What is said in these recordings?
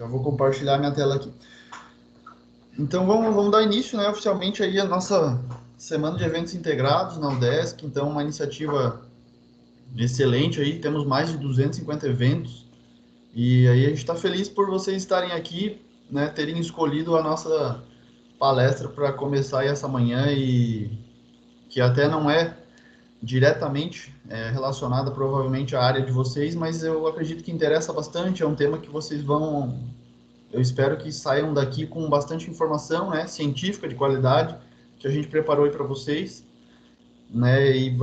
Já vou compartilhar minha tela aqui. Então, vamos dar início, né, oficialmente aí a nossa semana de eventos integrados na UDESC. Então, uma iniciativa excelente aí, temos mais de 250 eventos. E aí a gente está feliz por vocês estarem aqui, né, terem escolhido a nossa palestra para começar aí essa manhã e que até não é diretamente relacionada provavelmente à área de vocês, mas eu acredito que interessa bastante, é um tema que vocês vão, eu espero que saiam daqui com bastante informação, né, científica de qualidade, que a gente preparou aí para vocês, né, e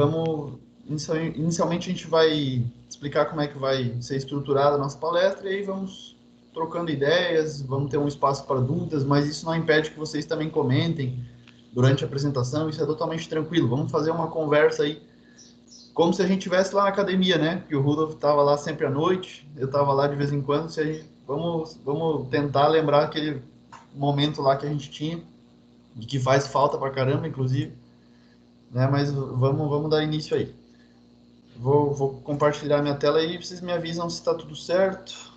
inicialmente a gente vai explicar como é que vai ser estruturada a nossa palestra e aí vamos trocando ideias, vamos ter um espaço para dúvidas, mas isso não impede que vocês também comentem durante a apresentação, isso é totalmente tranquilo. Vamos fazer uma conversa aí como se a gente estivesse lá na academia, né? Que o Rudolf estava lá sempre à noite, eu estava lá de vez em quando. Se a gente, vamos tentar lembrar aquele momento lá que a gente tinha, e que faz falta pra caramba, inclusive, né? Mas vamos dar início aí. Vou compartilhar minha tela aí, vocês me avisam se está tudo certo.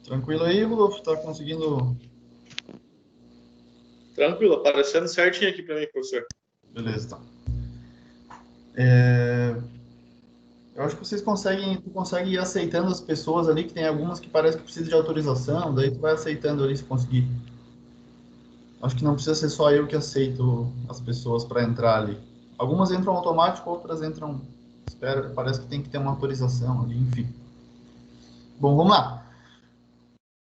Tranquilo aí, Rudolf? Tá conseguindo? Tranquilo, aparecendo certinho aqui para mim, professor. Beleza, tá. Eu acho que tu consegue ir aceitando as pessoas ali, que tem algumas que parece que precisa de autorização, daí tu vai aceitando ali se conseguir. Acho que não precisa ser só eu que aceito as pessoas para entrar ali. Algumas entram automático, outras entram. Espera, parece que tem que ter uma autorização ali, enfim. Bom, vamos lá.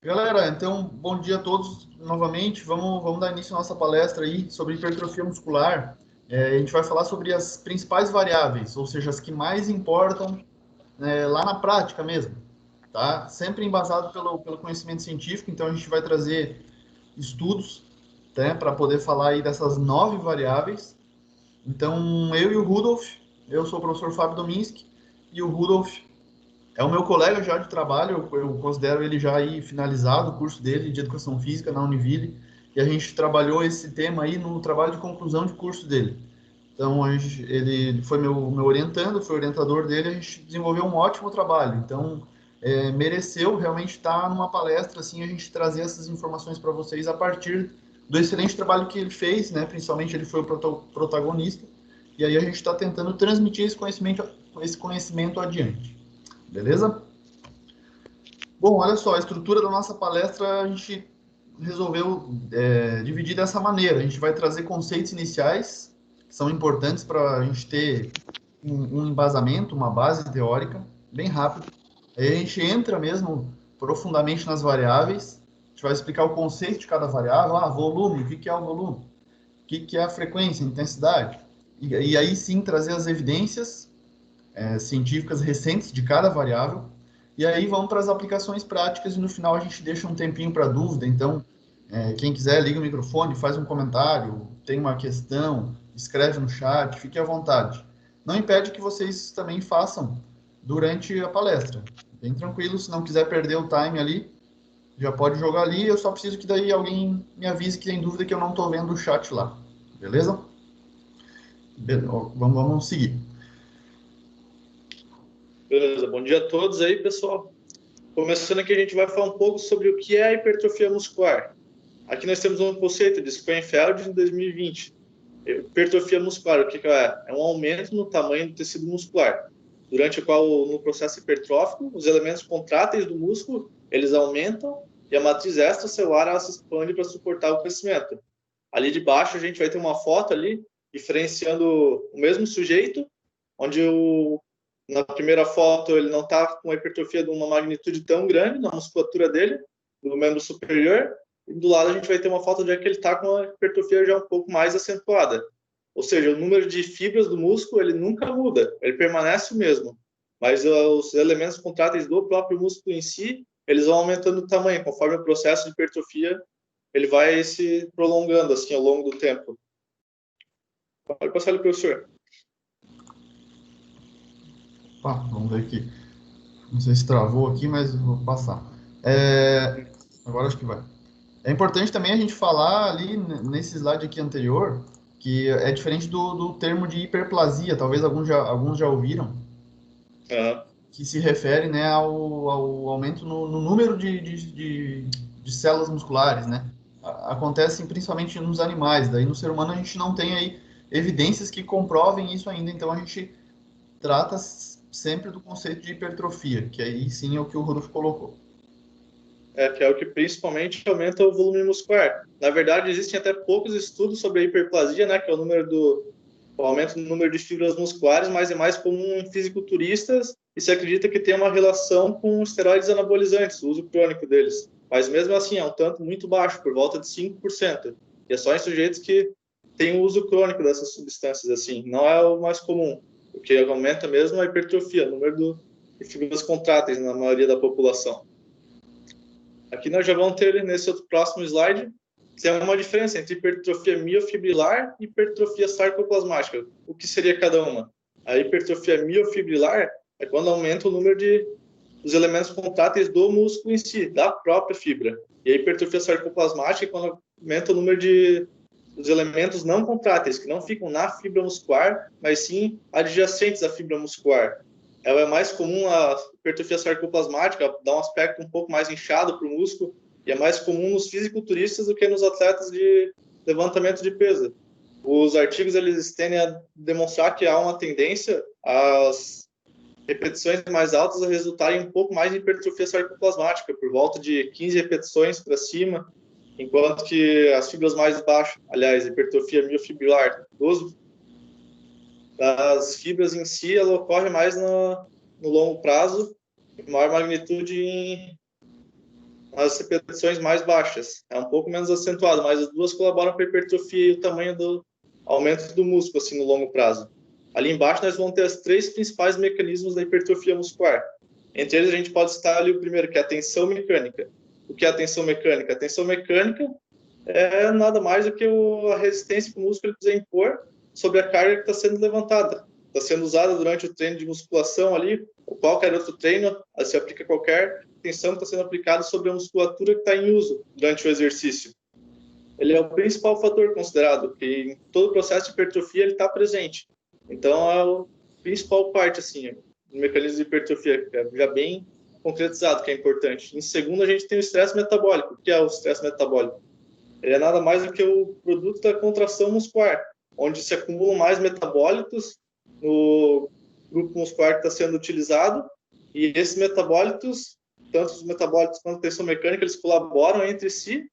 Galera, então, bom dia a todos novamente. Vamos dar início à nossa palestra aí sobre hipertrofia muscular. A gente vai falar sobre as principais variáveis, ou seja, as que mais importam lá na prática mesmo, tá? Sempre embasado pelo conhecimento científico, então a gente vai trazer estudos, né, para poder falar aí dessas 9 variáveis. Então, eu e o Rudolf, eu sou o professor Fábio Dominski, e o Rudolf é o meu colega já de trabalho, eu considero ele já aí finalizado o curso dele de Educação Física na Univille, e a gente trabalhou esse tema aí no trabalho de conclusão de curso dele. Então, ele foi meu orientando, foi orientador dele, a gente desenvolveu um ótimo trabalho. Então, mereceu realmente estar numa palestra, assim, a gente trazer essas informações para vocês a partir do excelente trabalho que ele fez, né? Principalmente ele foi o protagonista, e aí a gente está tentando transmitir esse conhecimento adiante. Beleza? Bom, olha só, a estrutura da nossa palestra a gente resolveu dividir dessa maneira. A gente vai trazer conceitos iniciais, que são importantes para a gente ter um embasamento, uma base teórica, bem rápido. Aí a gente entra mesmo profundamente nas variáveis, a gente vai explicar o conceito de cada variável, volume, o que é o volume, o que é a frequência, a intensidade. E aí sim trazer as evidências científicas recentes de cada variável, e aí vamos para as aplicações práticas e no final a gente deixa um tempinho para dúvida. Então, quem quiser, liga o microfone, faz um comentário, tem uma questão, escreve no chat, fique à vontade. Não impede que vocês também façam durante a palestra. Bem tranquilo, se não quiser perder o time ali, já pode jogar ali, eu só preciso que daí alguém me avise que tem dúvida que eu não estou vendo o chat lá. Beleza? Vamos seguir. Beleza, bom dia a todos aí, pessoal. Começando aqui, a gente vai falar um pouco sobre o que é a hipertrofia muscular. Aqui nós temos um conceito de Schoenfeld em 2020. Hipertrofia muscular, o que é? É um aumento no tamanho do tecido muscular, durante o qual, no processo hipertrófico, os elementos contráteis do músculo, eles aumentam e a matriz extracelular ela se expande para suportar o crescimento. Ali de baixo a gente vai ter uma foto ali, diferenciando o mesmo sujeito, onde na primeira foto ele não está com uma hipertrofia de uma magnitude tão grande na musculatura dele, do membro superior, e do lado a gente vai ter uma foto de que ele está com uma hipertrofia já um pouco mais acentuada. Ou seja, o número de fibras do músculo ele nunca muda, ele permanece o mesmo. Mas os elementos contráteis do próprio músculo em si, eles vão aumentando o tamanho, conforme o processo de hipertrofia ele vai se prolongando assim ao longo do tempo. Pode passar ali, professor. Vamos ver aqui. Não sei se travou aqui, mas vou passar. Agora acho que vai. É importante também a gente falar ali nesse slide aqui anterior que é diferente do termo de hiperplasia, talvez alguns já ouviram, Aham. que se refere, né, ao aumento no número de células musculares, né? Acontece principalmente nos animais, daí no ser humano a gente não tem aí evidências que comprovem isso ainda, então a gente trata sempre do conceito de hipertrofia, que aí sim é o que o Rodolfo colocou. Que é o que principalmente aumenta o volume muscular. Na verdade, existem até poucos estudos sobre a hiperplasia, né, que é o aumento no número de fibras musculares, mas é mais comum em fisiculturistas e se acredita que tem uma relação com esteroides anabolizantes, o uso crônico deles. Mas mesmo assim, é um tanto muito baixo, por volta de 5%. E é só em sujeitos que têm o uso crônico dessas substâncias, assim. Não é o mais comum. O que aumenta mesmo é a hipertrofia, o número de fibras contráteis na maioria da população. Aqui nós já vamos ter, nesse outro próximo slide, tem uma diferença entre hipertrofia miofibrilar e hipertrofia sarcoplasmática. O que seria cada uma? A hipertrofia miofibrilar é quando aumenta o número dos elementos contráteis do músculo em si, da própria fibra. E a hipertrofia sarcoplasmática é quando aumenta o número dos elementos não contráteis, que não ficam na fibra muscular, mas sim adjacentes à fibra muscular. Ela é mais comum, a hipertrofia sarcoplasmática, dá um aspecto um pouco mais inchado para o músculo, e é mais comum nos fisiculturistas do que nos atletas de levantamento de peso. Os artigos eles tendem a demonstrar que há uma tendência às repetições mais altas a resultarem um pouco mais de hipertrofia sarcoplasmática, por volta de 15 repetições para cima, enquanto que as fibras mais baixas, aliás, a hipertrofia miofibrilar, das fibras em si, ela ocorre mais no longo prazo, em maior magnitude nas repetições mais baixas. É um pouco menos acentuado, mas as duas colaboram para a hipertrofia e o tamanho do aumento do músculo, assim, no longo prazo. Ali embaixo nós vamos ter os 3 principais mecanismos da hipertrofia muscular. Entre eles a gente pode citar ali o primeiro, que é a tensão mecânica. O que é a tensão mecânica? A tensão mecânica é nada mais do que a resistência que o músculo precisa impor sobre a carga que está sendo levantada. Está sendo usada durante o treino de musculação ali, ou qualquer outro treino, se aplica qualquer tensão que está sendo aplicada sobre a musculatura que está em uso durante o exercício. Ele é o principal fator considerado, que em todo o processo de hipertrofia ele está presente. Então, é a principal parte, assim, do mecanismo de hipertrofia, que é já bem concretizado, que é importante. Em segundo, a gente tem o estresse metabólico. O que é o estresse metabólico? Ele é nada mais do que o produto da contração muscular, onde se acumulam mais metabólitos no grupo muscular que está sendo utilizado, e esses metabólitos, tanto os metabólitos quanto a tensão mecânica, eles colaboram entre si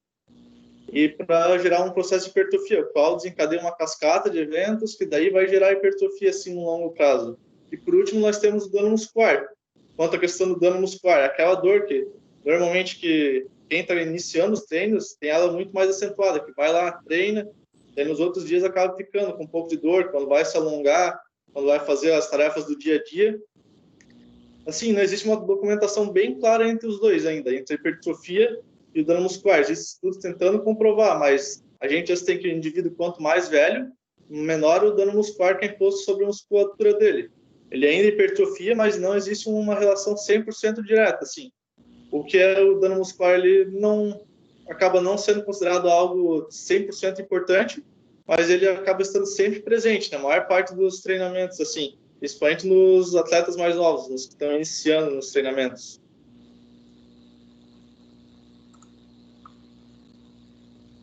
e para gerar um processo de hipertrofia, o qual desencadeia uma cascata de eventos que daí vai gerar hipertrofia assim no longo prazo. E por último, nós temos o dano muscular. Quanto à questão do dano muscular, aquela dor que normalmente quem está iniciando os treinos tem ela muito mais acentuada, que vai lá, treina, e nos outros dias acaba ficando com um pouco de dor, quando vai se alongar, quando vai fazer as tarefas do dia a dia. Assim, não existe uma documentação bem clara entre os dois ainda, entre a hipertrofia e o dano muscular. Existem estudos tentando comprovar, mas a gente já tem que o indivíduo, quanto mais velho, menor o dano muscular que é imposto sobre a musculatura dele. Ele ainda hipertrofia, mas não existe uma relação 100% direta, assim. O que é o dano muscular, ele acaba não sendo considerado algo 100% importante, mas ele acaba estando sempre presente na maior parte dos treinamentos, assim, principalmente nos atletas mais novos, nos que estão iniciando nos treinamentos.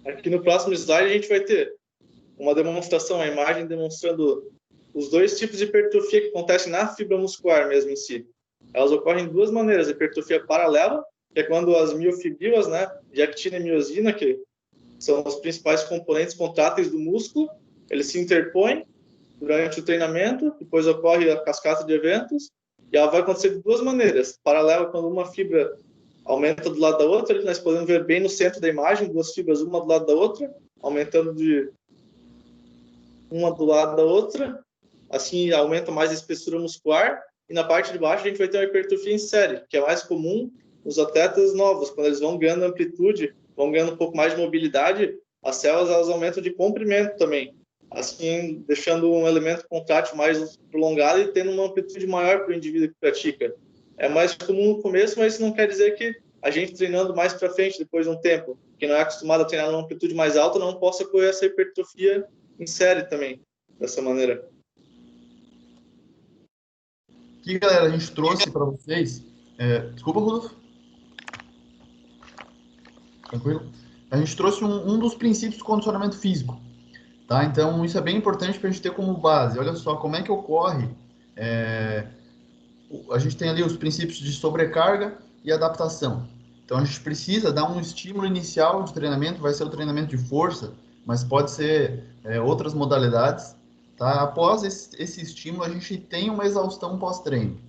Aqui no próximo slide a gente vai ter uma demonstração, a imagem demonstrando os dois tipos de hipertrofia que acontecem na fibra muscular mesmo em si. Elas ocorrem de duas maneiras: a hipertrofia paralela, que é quando as miofibrilas, né, de actina e miosina, que são os principais componentes contráteis do músculo, eles se interpõem durante o treinamento, depois ocorre a cascata de eventos, e ela vai acontecer de duas maneiras: paralela, quando uma fibra aumenta do lado da outra, ali nós podemos ver bem no centro da imagem, duas fibras uma do lado da outra, aumentando de uma do lado da outra, assim aumenta mais a espessura muscular, e na parte de baixo a gente vai ter uma hipertrofia em série, que é mais comum nos atletas novos, quando eles vão ganhando amplitude, vão ganhando um pouco mais de mobilidade, as células elas aumentam de comprimento também, assim deixando um elemento contrátil mais prolongado e tendo uma amplitude maior para o indivíduo que pratica. É mais comum no começo, mas isso não quer dizer que a gente treinando mais para frente, depois de um tempo, que não é acostumado a treinar numa amplitude mais alta, não possa ocorrer essa hipertrofia insere também dessa maneira. Aqui, galera, a gente trouxe para vocês... desculpa, Rudolf. Tranquilo? A gente trouxe um dos princípios do condicionamento físico. Tá? Então, isso é bem importante para a gente ter como base. Olha só como é que ocorre. A gente tem ali os princípios de sobrecarga e adaptação. Então, a gente precisa dar um estímulo inicial de treinamento, vai ser o treinamento de força, mas pode ser outras modalidades. Tá? Após esse estímulo, a gente tem uma exaustão pós-treino.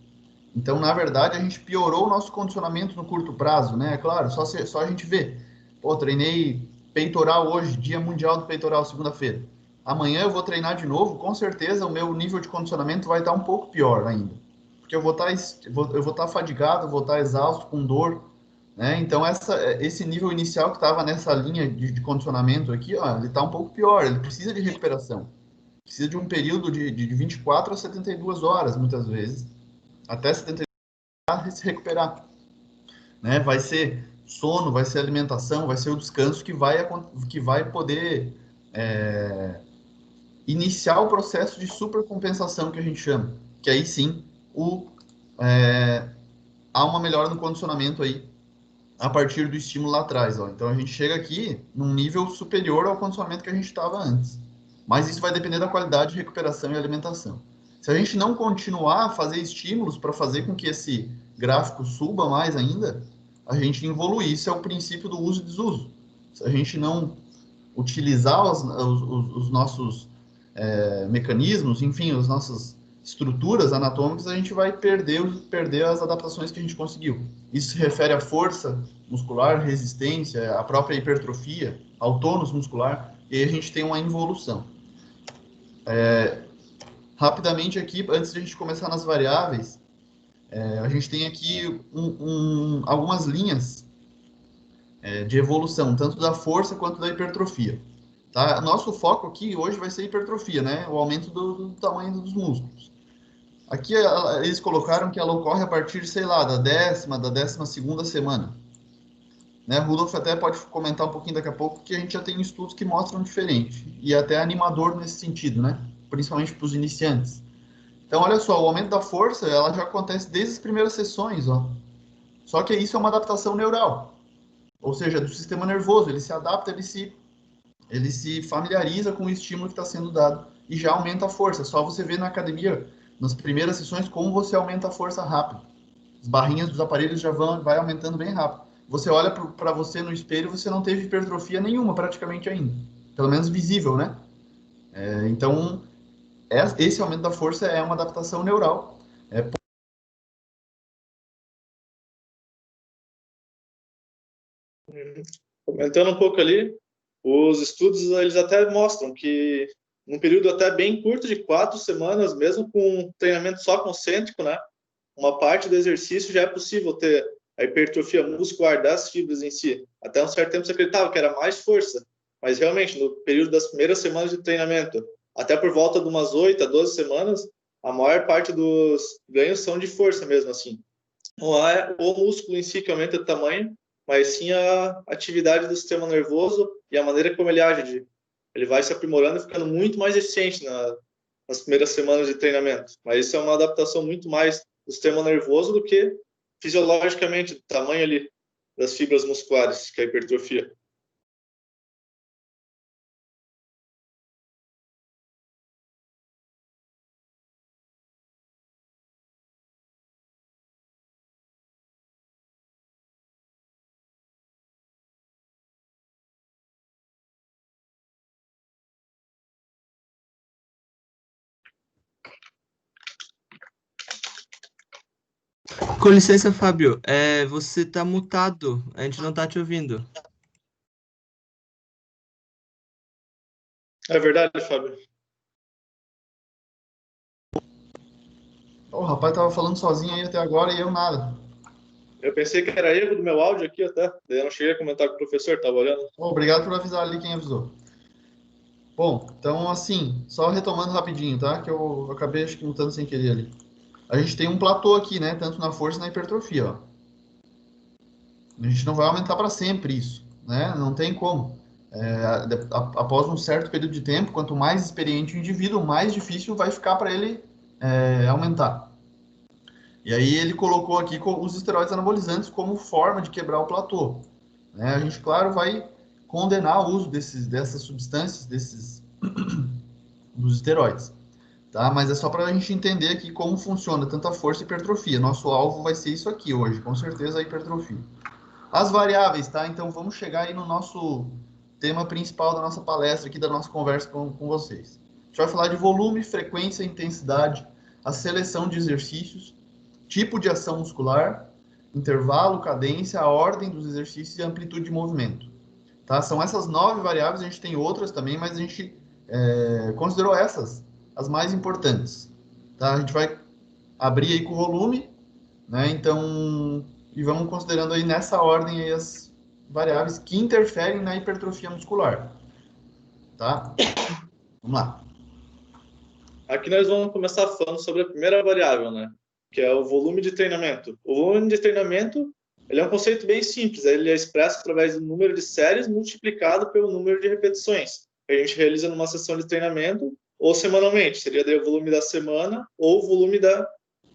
Então, na verdade, a gente piorou o nosso condicionamento no curto prazo, né? É claro, só a gente vê. Pô, treinei peitoral hoje, Dia Mundial do Peitoral, segunda-feira. Amanhã eu vou treinar de novo, com certeza o meu nível de condicionamento vai estar um pouco pior ainda. Porque eu vou estar fadigado, vou estar exausto, com dor, né? Então, esse nível inicial que estava nessa linha de condicionamento aqui, ó, ele está um pouco pior, ele precisa de recuperação. Precisa de um período de 24 a 72 horas, muitas vezes, até 72 para se recuperar, né? Vai ser sono, vai ser alimentação, vai ser o descanso que vai poder iniciar o processo de supercompensação que a gente chama, que aí sim há uma melhora no condicionamento aí a partir do estímulo lá atrás, ó. Então a gente chega aqui num nível superior ao condicionamento que a gente estava antes. Mas isso vai depender da qualidade de recuperação e alimentação. Se a gente não continuar a fazer estímulos para fazer com que esse gráfico suba mais ainda, a gente evolui. Isso é o princípio do uso e desuso. Se a gente não utilizar os nossos mecanismos, enfim, as nossas estruturas anatômicas, a gente vai perder as adaptações que a gente conseguiu. Isso se refere à força muscular, resistência, à própria hipertrofia, ao tônus muscular, e aí a gente tem uma involução. Rapidamente aqui, antes de a gente começar nas variáveis, a gente tem aqui algumas linhas de evolução, tanto da força quanto da hipertrofia. Tá? Nosso foco aqui hoje vai ser hipertrofia, né? O aumento do tamanho dos músculos. Aqui eles colocaram que ela ocorre a partir, sei lá, da 12ª semana. Né? O Rudolf até pode comentar um pouquinho daqui a pouco, que a gente já tem estudos que mostram diferente. E até animador nesse sentido, né? Principalmente para os iniciantes. Então, olha só, o aumento da força, ela já acontece desde as primeiras sessões, ó. Só que isso é uma adaptação neural. Ou seja, do sistema nervoso. Ele se adapta, ele se familiariza com o estímulo que está sendo dado e já aumenta a força. Só você vê na academia, nas primeiras sessões, como você aumenta a força rápido. As barrinhas dos aparelhos já vai aumentando bem rápido. Você olha para você no espelho, você não teve hipertrofia nenhuma praticamente ainda. Pelo menos visível, né? Então, esse aumento da força é uma adaptação neural. Comentando um pouco ali, os estudos eles até mostram que num período até bem curto de 4 semanas, mesmo com um treinamento só concêntrico, né, uma parte do exercício já é possível ter a hipertrofia muscular das fibras em si. Até um certo tempo você acreditava que era mais força, mas realmente no período das primeiras semanas de treinamento, até por volta de umas 8 a 12 semanas, a maior parte dos ganhos são de força mesmo assim. Não é o músculo em si que aumenta de tamanho, mas sim a atividade do sistema nervoso e a maneira como ele age. Ele vai se aprimorando e ficando muito mais eficiente nas primeiras semanas de treinamento. Mas isso é uma adaptação muito mais do sistema nervoso do que fisiologicamente do tamanho ali das fibras musculares, que é a hipertrofia. Com licença, Fábio, você tá mutado, a gente não tá te ouvindo. É verdade, Fábio? O rapaz tava falando sozinho aí até agora e eu nada. Eu pensei que era erro do meu áudio aqui até, daí eu não cheguei a comentar com o professor, estava olhando. Obrigado por avisar ali quem avisou. Bom, então assim, só retomando rapidinho, tá? Que eu acabei acho que mutando sem querer ali. A gente tem um platô aqui, né? Tanto na força e na hipertrofia, ó. A gente não vai aumentar para sempre isso, né? Não tem como. Após um certo período de tempo, quanto mais experiente o indivíduo, mais difícil vai ficar para ele aumentar. E aí ele colocou aqui os esteroides anabolizantes como forma de quebrar o platô. Né? A gente, claro, vai condenar o uso dessas substâncias, dos esteroides. Tá? Mas é só para a gente entender aqui como funciona tanto a força e a hipertrofia. Nosso alvo vai ser isso aqui hoje, com certeza a hipertrofia. As variáveis, tá? Então vamos chegar aí no nosso tema principal da nossa palestra aqui, da nossa conversa com vocês. A gente vai falar de volume, frequência, intensidade, a seleção de exercícios, tipo de ação muscular, intervalo, cadência, a ordem dos exercícios e a amplitude de movimento. Tá? São essas 9 variáveis, a gente tem outras também, mas a gente considerou essas as mais importantes. Tá? A gente vai abrir aí com o volume, né? Então, e vamos considerando aí nessa ordem aí as variáveis que interferem na hipertrofia muscular. Tá? Vamos lá. Aqui nós vamos começar falando sobre a primeira variável, né? Que é o volume de treinamento. O volume de treinamento, ele é um conceito bem simples. Ele é expresso através do número de séries multiplicado pelo número de repetições que a gente realiza numa sessão de treinamento ou semanalmente. Seria daí o volume da semana ou o volume da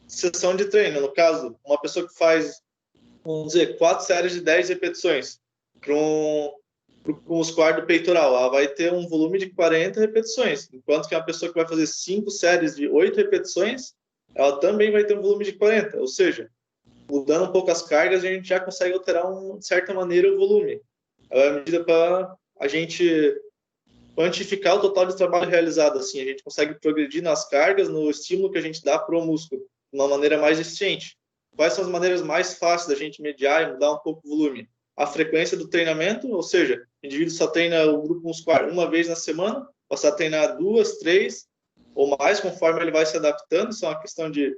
sessão de treino. No caso, uma pessoa que faz, vamos dizer, 4 séries de 10 repetições para um muscular do peitoral, ela vai ter um volume de 40 repetições, enquanto que uma pessoa que vai fazer 5 séries de 8 repetições, ela também vai ter um volume de 40, ou seja, mudando um pouco as cargas, a gente já consegue alterar, de certa maneira, o volume. Ela é medida para a gente quantificar o total de trabalho realizado, assim, a gente consegue progredir nas cargas, no estímulo que a gente dá para o músculo, de uma maneira mais eficiente. Quais são as maneiras mais fáceis da gente mediar e mudar um pouco o volume? A frequência do treinamento, ou seja, o indivíduo só treina o grupo muscular uma vez na semana, passar a treinar 2, 3 ou mais, conforme ele vai se adaptando. Isso é uma questão de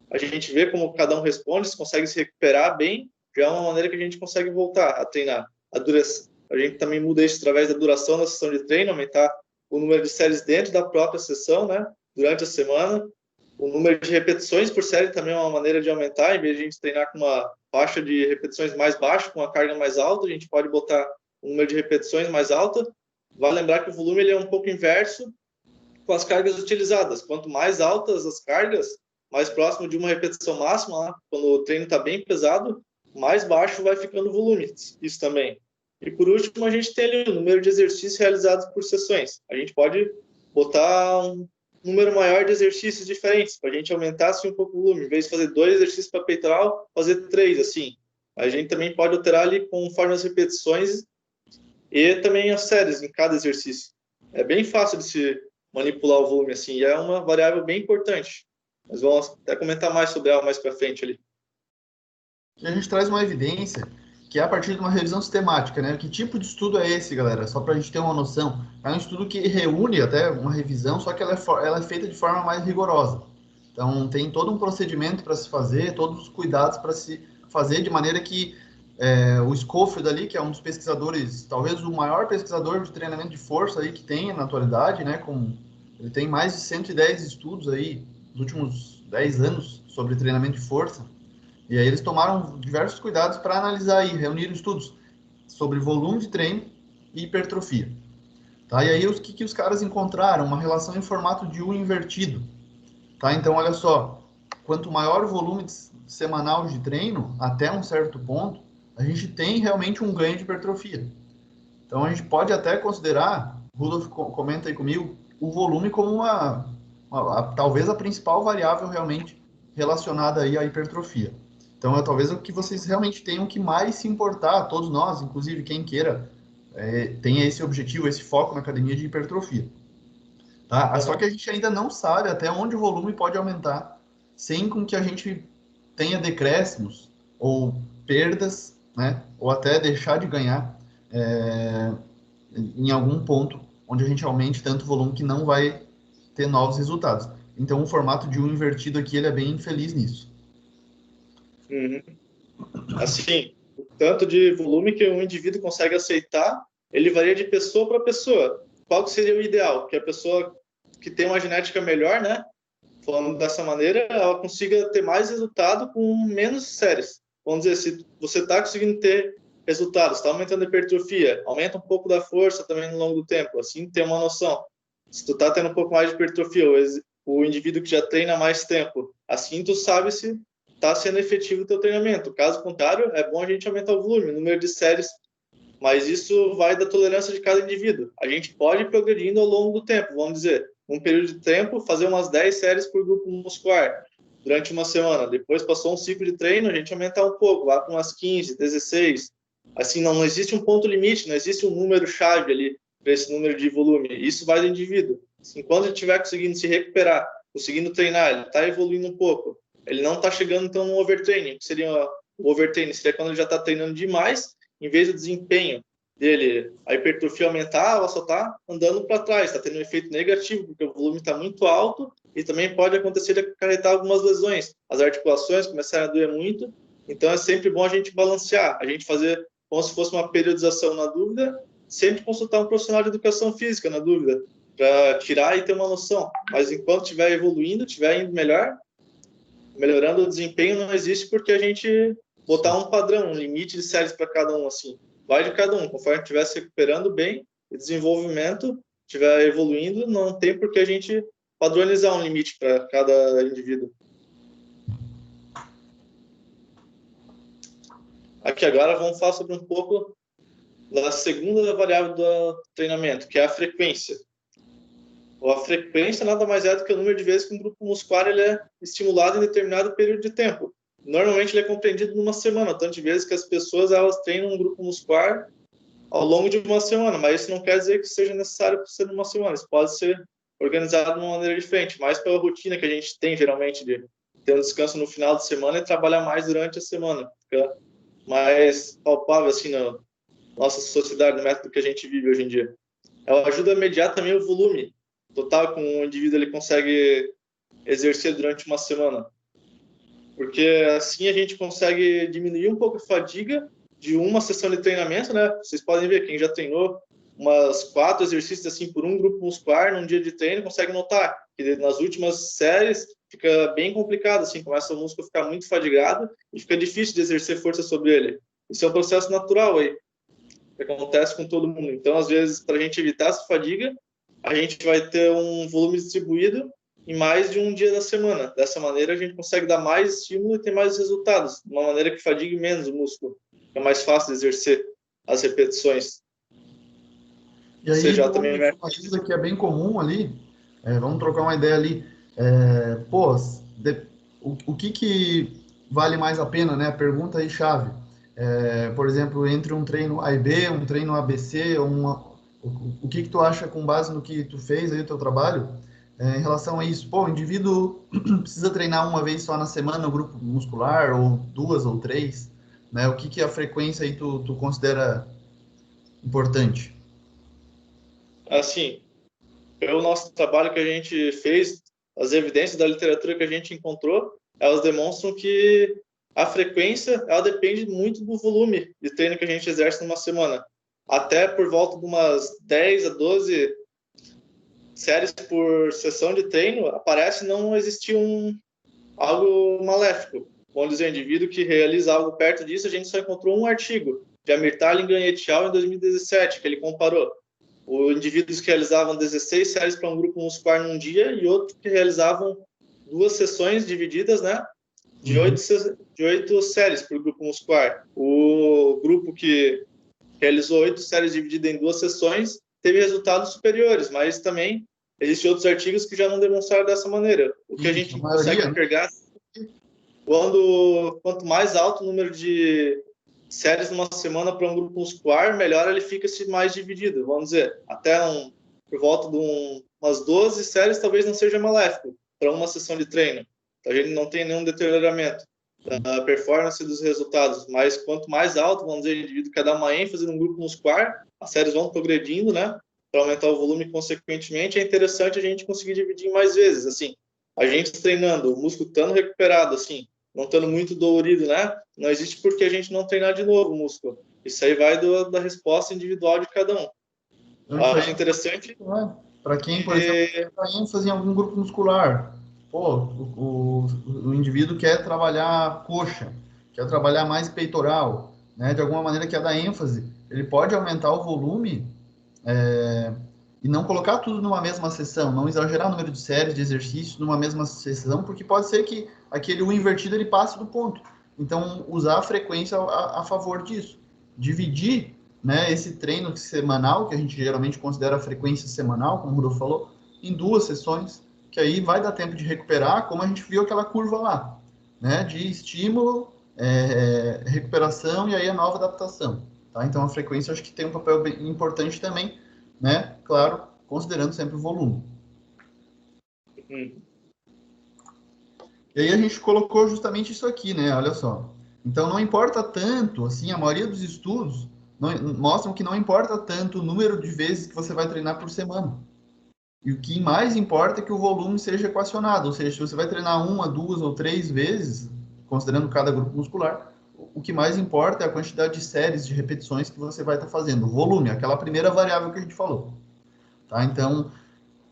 a gente ver como cada um responde, se consegue se recuperar bem, já é uma maneira que a gente consegue voltar a treinar. A gente também muda isso através da duração da sessão de treino, aumentar o número de séries dentro da própria sessão, né, durante a semana. O número de repetições por série também é uma maneira de aumentar. Em vez de a gente treinar com uma faixa de repetições mais baixa, com uma carga mais alta, a gente pode botar um número de repetições mais alta. Vale lembrar que o volume ele é um pouco inverso com as cargas utilizadas. Quanto mais altas as cargas, mais próximo de uma repetição máxima, quando o treino está bem pesado, mais baixo vai ficando o volume. Isso também. E por último, a gente tem ali o número de exercícios realizados por sessões. A gente pode botar um número maior de exercícios diferentes, para a gente aumentar assim, um pouco o volume. Em vez de fazer 2 exercícios para peitoral, fazer 3, assim. A gente também pode alterar ali conforme as repetições e também as séries em cada exercício. É bem fácil de se manipular o volume, assim, e é uma variável bem importante. Nós vamos até comentar mais sobre ela mais para frente ali. E a gente traz uma evidência que é a partir de uma revisão sistemática, né? Que tipo de estudo é esse, galera? Só para a gente ter uma noção. É um estudo que reúne até uma revisão, só que ela é feita de forma mais rigorosa. Então, tem todo um procedimento para se fazer, todos os cuidados para se fazer de maneira que o Schofield ali, que é um dos pesquisadores, talvez o maior pesquisador de treinamento de força aí que tem na atualidade, né? Ele tem mais de 110 estudos aí nos últimos 10 anos sobre treinamento de força. E aí eles tomaram diversos cuidados para analisar e reunir estudos sobre volume de treino e hipertrofia. Tá? E aí o que os caras encontraram? Uma relação em formato de U invertido. Tá? Então, olha só, quanto maior o volume semanal de treino, até um certo ponto, a gente tem realmente um ganho de hipertrofia. Então, a gente pode até considerar, Rudolf comenta aí comigo, o volume como talvez a principal variável realmente relacionada aí à hipertrofia. Então, talvez o que vocês realmente tenham que mais se importar, todos nós, inclusive quem queira, tenha esse objetivo, esse foco na academia de hipertrofia. Tá? Só que a gente ainda não sabe até onde o volume pode aumentar, sem com que a gente tenha decréscimos ou perdas, né? Ou até deixar de ganhar em algum ponto onde a gente aumente tanto o volume que não vai ter novos resultados. Então, o formato de U invertido aqui, ele é bem infeliz nisso. Uhum. Assim, o tanto de volume que um indivíduo consegue aceitar, ele varia de pessoa para pessoa. Qual que seria o ideal? Que a pessoa que tem uma genética melhor, né? Falando dessa maneira, ela consiga ter mais resultado com menos séries. Vamos dizer, se você está conseguindo ter resultados, está aumentando a hipertrofia, aumenta um pouco da força também no longo do tempo, assim tem uma noção. Se tu tá tendo um pouco mais de hipertrofia, o indivíduo que já treina mais tempo, assim tu sabe se está sendo efetivo o teu treinamento. Caso contrário, é bom a gente aumentar o volume, o número de séries, mas isso vai da tolerância de cada indivíduo. A gente pode ir progredindo ao longo do tempo, vamos dizer, um período de tempo, fazer umas 10 séries por grupo muscular durante uma semana. Depois passou um ciclo de treino, a gente aumentar um pouco, lá com umas 15, 16. Assim, não existe um ponto limite, não existe um número-chave ali para esse número de volume. Isso vai do indivíduo. Enquanto ele estiver conseguindo se recuperar, conseguindo treinar, ele está evoluindo um pouco. Ele não está chegando então no overtraining, que seria o overtraining, seria quando ele já está treinando demais, em vez do desempenho dele, a hipertrofia aumentar, ela só está andando para trás, está tendo um efeito negativo, porque o volume está muito alto e também pode acontecer de acarretar algumas lesões. As articulações começarem a doer muito, então é sempre bom a gente balancear, a gente fazer como se fosse uma periodização na dúvida, sempre consultar um profissional de educação física na dúvida, para tirar e ter uma noção. Mas enquanto estiver evoluindo, estiver indo melhor, melhorando o desempenho, não existe porque a gente botar um padrão, um limite de séries para cada um, assim. Vai de cada um, conforme estiver se recuperando bem, o desenvolvimento estiver evoluindo, não tem por que a gente padronizar um limite para cada indivíduo. Aqui agora vamos falar sobre um pouco da segunda variável do treinamento, que é a frequência. A frequência nada mais é do que o número de vezes que um grupo muscular ele é estimulado em determinado período de tempo. Normalmente ele é compreendido numa semana, tanto de vezes que as pessoas elas treinam um grupo muscular ao longo de uma semana, mas isso não quer dizer que seja necessário ser numa semana, isso pode ser organizado de uma maneira diferente, mais pela rotina que a gente tem geralmente de ter um descanso no final de semana e trabalhar mais durante a semana, fica mais palpável assim na nossa sociedade, no método que a gente vive hoje em dia. Ela ajuda a mediar também o volume total que um indivíduo ele consegue exercer durante uma semana, porque assim a gente consegue diminuir um pouco a fadiga de uma sessão de treinamento, né? Vocês podem ver, quem já treinou umas 4 exercícios assim por um grupo muscular num dia de treino consegue notar que nas últimas séries fica bem complicado, assim, começa o músculo a ficar muito fadigado e fica difícil de exercer força sobre ele. Isso é um processo natural aí, que acontece com todo mundo. Então, às vezes, para a gente evitar essa fadiga, a gente vai ter um volume distribuído em mais de um dia da semana. Dessa maneira, a gente consegue dar mais estímulo e ter mais resultados, de uma maneira que fadigue menos o músculo. É mais fácil de exercer as repetições. E aí, também uma coisa que é bem comum ali, vamos trocar uma ideia ali, o que vale mais a pena, né? Pergunta aí chave. Por exemplo, entre um treino A e B, um treino ABC, o que tu acha com base no que tu fez aí, o teu trabalho, em relação a isso? Pô, o indivíduo precisa treinar uma vez só na semana o grupo muscular, ou 2 ou 3, né? O que a frequência aí tu considera importante? Assim, pelo nosso trabalho que a gente fez, as evidências da literatura que a gente encontrou, elas demonstram que a frequência, ela depende muito do volume de treino que a gente exerce numa semana. Até por volta de umas 10 a 12 séries por sessão de treino, parece não existir algo maléfico. Vamos dizer, indivíduo que realiza algo perto disso, a gente só encontrou um artigo de Amirtal e et al. Em 2017, que ele comparou indivíduos que realizavam 16 séries para um grupo muscular num dia e outros que realizavam 2 sessões divididas, né, de 8 séries por grupo muscular. O grupo que realizou 8 séries divididas em 2 sessões teve resultados superiores, mas também existem outros artigos que já não demonstraram dessa maneira. O que a gente consegue enxergar, quanto mais alto o número de séries numa semana para um grupo muscular, melhor ele fica-se mais dividido. Vamos dizer, até por volta de umas 12 séries talvez não seja maléfico para uma sessão de treino. A gente não tem nenhum deterioramento da performance dos resultados, mas quanto mais alto, vamos dizer, o indivíduo quer dar uma ênfase no grupo muscular, as séries vão progredindo, né, para aumentar o volume consequentemente, é interessante a gente conseguir dividir em mais vezes, assim, a gente treinando, o músculo estando recuperado, assim, não estando muito dolorido, né, não existe por que a gente não treinar de novo o músculo, isso aí vai da resposta individual de cada um. Eu acho interessante. Para quem, por exemplo, dá ênfase em algum grupo muscular, o indivíduo quer trabalhar coxa, quer trabalhar mais peitoral, né, de alguma maneira que é da ênfase, ele pode aumentar o volume e não colocar tudo numa mesma sessão, não exagerar o número de séries de exercícios numa mesma sessão, porque pode ser que aquele U invertido ele passe do ponto. Então, usar a frequência a favor disso. Dividir, né, esse treino semanal, que a gente geralmente considera a frequência semanal, como o Rodolfo falou, em 2 sessões, que aí vai dar tempo de recuperar, como a gente viu aquela curva lá, né, de estímulo, recuperação e aí a nova adaptação. Tá? Então, a frequência acho que tem um papel bem importante também, né? Claro, considerando sempre o volume. E aí a gente colocou justamente isso aqui, né? Olha só. Então não importa tanto, assim, a maioria dos estudos mostram que não importa tanto o número de vezes que você vai treinar por semana. E o que mais importa é que o volume seja equacionado, ou seja, se você vai treinar 1, 2 ou 3 vezes, considerando cada grupo muscular, o que mais importa é a quantidade de séries, de repetições que você vai estar fazendo, o volume, aquela primeira variável que a gente falou. Tá? Então,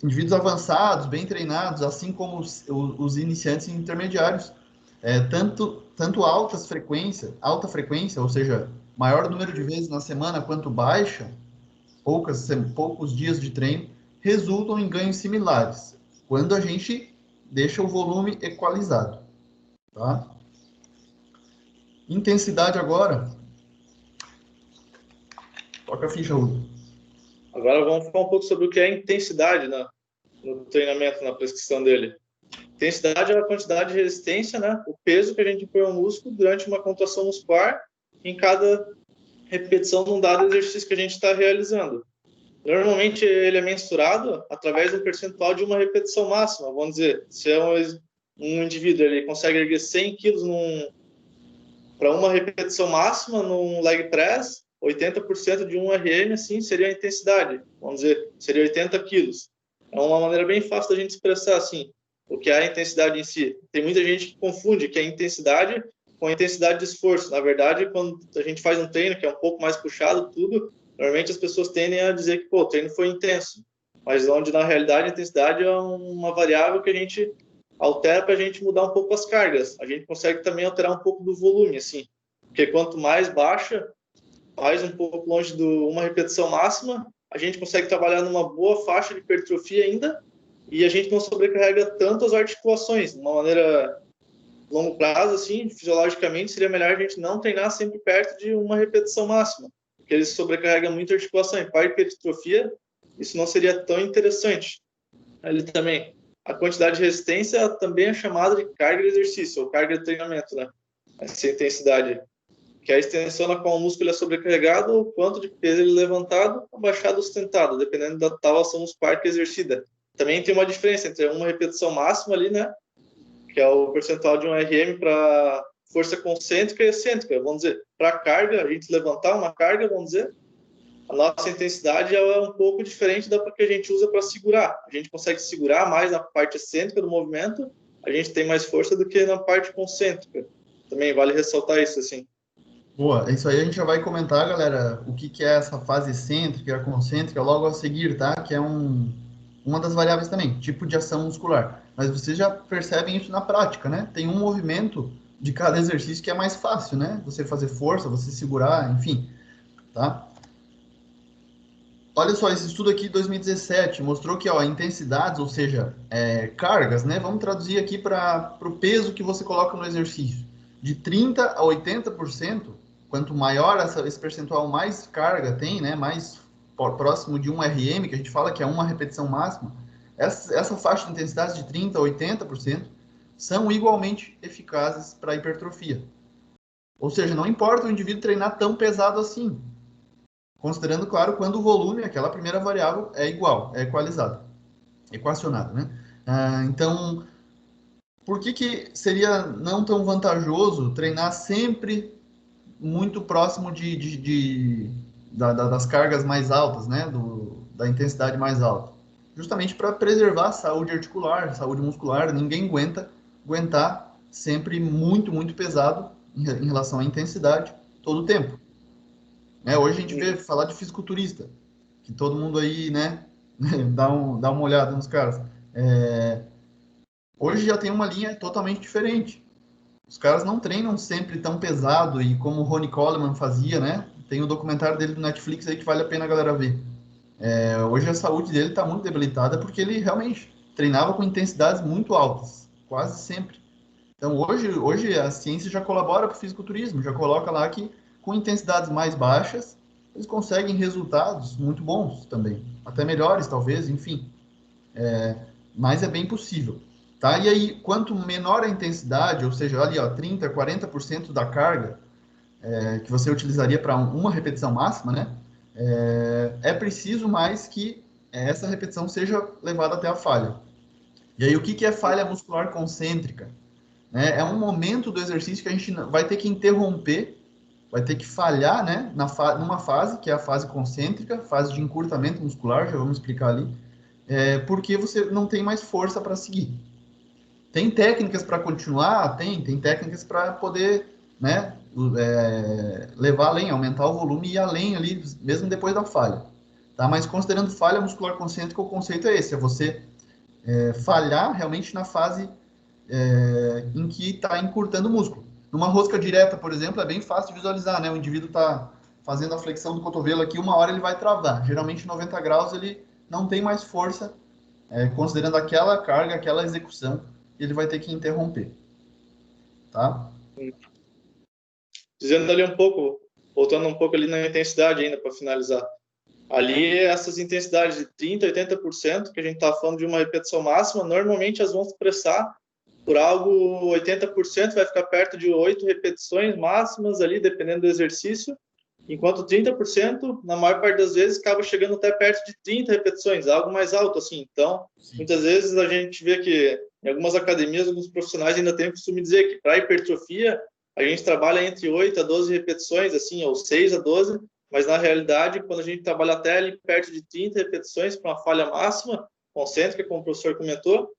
indivíduos avançados, bem treinados, assim como os iniciantes e intermediários, tanto alta frequência, ou seja, maior número de vezes na semana, quanto baixa, poucos dias de treino, resultam em ganhos similares, quando a gente deixa o volume equalizado. Tá? Intensidade agora. Toca a ficha, Hugo. Agora vamos falar um pouco sobre o que é intensidade no treinamento, na prescrição dele. Intensidade é a quantidade de resistência, né? O peso que a gente põe ao músculo durante uma contração muscular em cada repetição de um dado exercício que a gente está realizando. Normalmente ele é mensurado através do percentual de uma repetição máxima. Vamos dizer, se é um indivíduo ele consegue erguer 100 quilos para uma repetição máxima num leg press, 80% de um RM, assim, seria a intensidade. Vamos dizer, seria 80 quilos. É uma maneira bem fácil da gente expressar, assim, o que é a intensidade em si. Tem muita gente que confunde que é intensidade com a intensidade de esforço. Na verdade, quando a gente faz um treino que é um pouco mais puxado, tudo, normalmente as pessoas tendem a dizer que, pô, o treino foi intenso. Mas onde, na realidade, a intensidade é uma variável que a gente altera para a gente mudar um pouco as cargas. A gente consegue também alterar um pouco do volume, assim. Porque quanto mais baixa, mais um pouco longe de uma repetição máxima, a gente consegue trabalhar numa boa faixa de hipertrofia ainda e a gente não sobrecarrega tanto as articulações. De uma maneira longo prazo, assim, fisiologicamente, seria melhor a gente não treinar sempre perto de uma repetição máxima, porque ele sobrecarrega muito a articulação. E para a hipertrofia, isso não seria tão interessante. Ali também, a quantidade de resistência também é chamada de carga de exercício, ou carga de treinamento, né? Essa intensidade, que é a extensão na qual o músculo é sobrecarregado ou quanto de peso ele é levantado, abaixado ou sustentado, dependendo da tal ação muscular que é exercida. Também tem uma diferença entre uma repetição máxima ali, né? Que é o percentual de um RM para força concêntrica e excêntrica. Vamos dizer, para carga, a gente levantar uma carga, vamos dizer, a nossa intensidade é um pouco diferente da que a gente usa para segurar. A gente consegue segurar mais na parte excêntrica do movimento, a gente tem mais força do que na parte concêntrica. Também vale ressaltar isso, assim. Boa, isso aí a gente já vai comentar, galera, o que é essa fase excêntrica e a concêntrica logo a seguir, tá? Que é uma das variáveis também, tipo de ação muscular. Mas vocês já percebem isso na prática, né? Tem um movimento de cada exercício que é mais fácil, né? Você fazer força, você segurar, enfim, tá? Olha só, esse estudo aqui de 2017 mostrou que, ó, intensidades, ou seja, cargas, né? Vamos traduzir aqui para o peso que você coloca no exercício. De 30% a 80%, quanto maior esse percentual, mais carga tem, né? Mais próximo de 1 RM, que a gente fala que é uma repetição máxima. Essa faixa de intensidade de 30% a 80% são igualmente eficazes para a hipertrofia. Ou seja, não importa o indivíduo treinar tão pesado assim, considerando, claro, quando o volume, aquela primeira variável, é igual, é equalizado, equacionado, né? Então, por que seria não tão vantajoso treinar sempre muito próximo das cargas mais altas, né? Da intensidade mais alta? Justamente para preservar a saúde articular, saúde muscular. Ninguém aguentar sempre muito, muito pesado em relação à intensidade todo o tempo. Né? Hoje a gente vê falar de fisiculturista, que todo mundo aí, né, dá uma olhada nos caras. Hoje já tem uma linha totalmente diferente. Os caras não treinam sempre tão pesado e como o Ronnie Coleman fazia, né? Tem o documentário dele do Netflix aí que vale a pena a galera ver. Hoje a saúde dele está muito debilitada porque ele realmente treinava com intensidades muito altas, quase sempre. Então hoje a ciência já colabora para o fisiculturismo, já coloca lá que com intensidades mais baixas eles conseguem resultados muito bons também, até melhores talvez, enfim. Mas é bem possível. Tá? E aí, quanto menor a intensidade, ou seja, ali, ó, 30, 40% da carga que você utilizaria para uma repetição máxima, né? É preciso mais que essa repetição seja levada até a falha. E aí, o que é falha muscular concêntrica? É um momento do exercício que a gente vai ter que interromper, vai ter que falhar, né? Numa fase, que é a fase concêntrica, fase de encurtamento muscular, já vamos explicar ali, porque você não tem mais força para seguir. Tem técnicas para continuar? Tem técnicas para poder, né, levar além, aumentar o volume e ir além ali, mesmo depois da falha. Tá? Mas considerando falha muscular concêntrica, o conceito é esse, é você falhar realmente na fase em que está encurtando o músculo. Numa rosca direta, por exemplo, é bem fácil de visualizar, né? O indivíduo está fazendo a flexão do cotovelo aqui, uma hora ele vai travar. Geralmente, 90 graus, ele não tem mais força, considerando aquela carga, aquela execução, ele vai ter que interromper, tá? Dizendo ali um pouco, voltando um pouco ali na intensidade ainda para finalizar. Ali, essas intensidades de 30%, 80%, que a gente está falando de uma repetição máxima, normalmente elas vão se expressar por algo 80%, vai ficar perto de 8 repetições máximas ali, dependendo do exercício, enquanto 30%, na maior parte das vezes, acaba chegando até perto de 30 repetições, algo mais alto, assim. Então, muitas vezes a gente vê que em algumas academias, alguns profissionais ainda têm o costume de dizer que para hipertrofia, a gente trabalha entre 8 a 12 repetições, assim, ou 6 a 12, mas na realidade, quando a gente trabalha até ali perto de 30 repetições para uma falha máxima, concêntrica, como o professor comentou,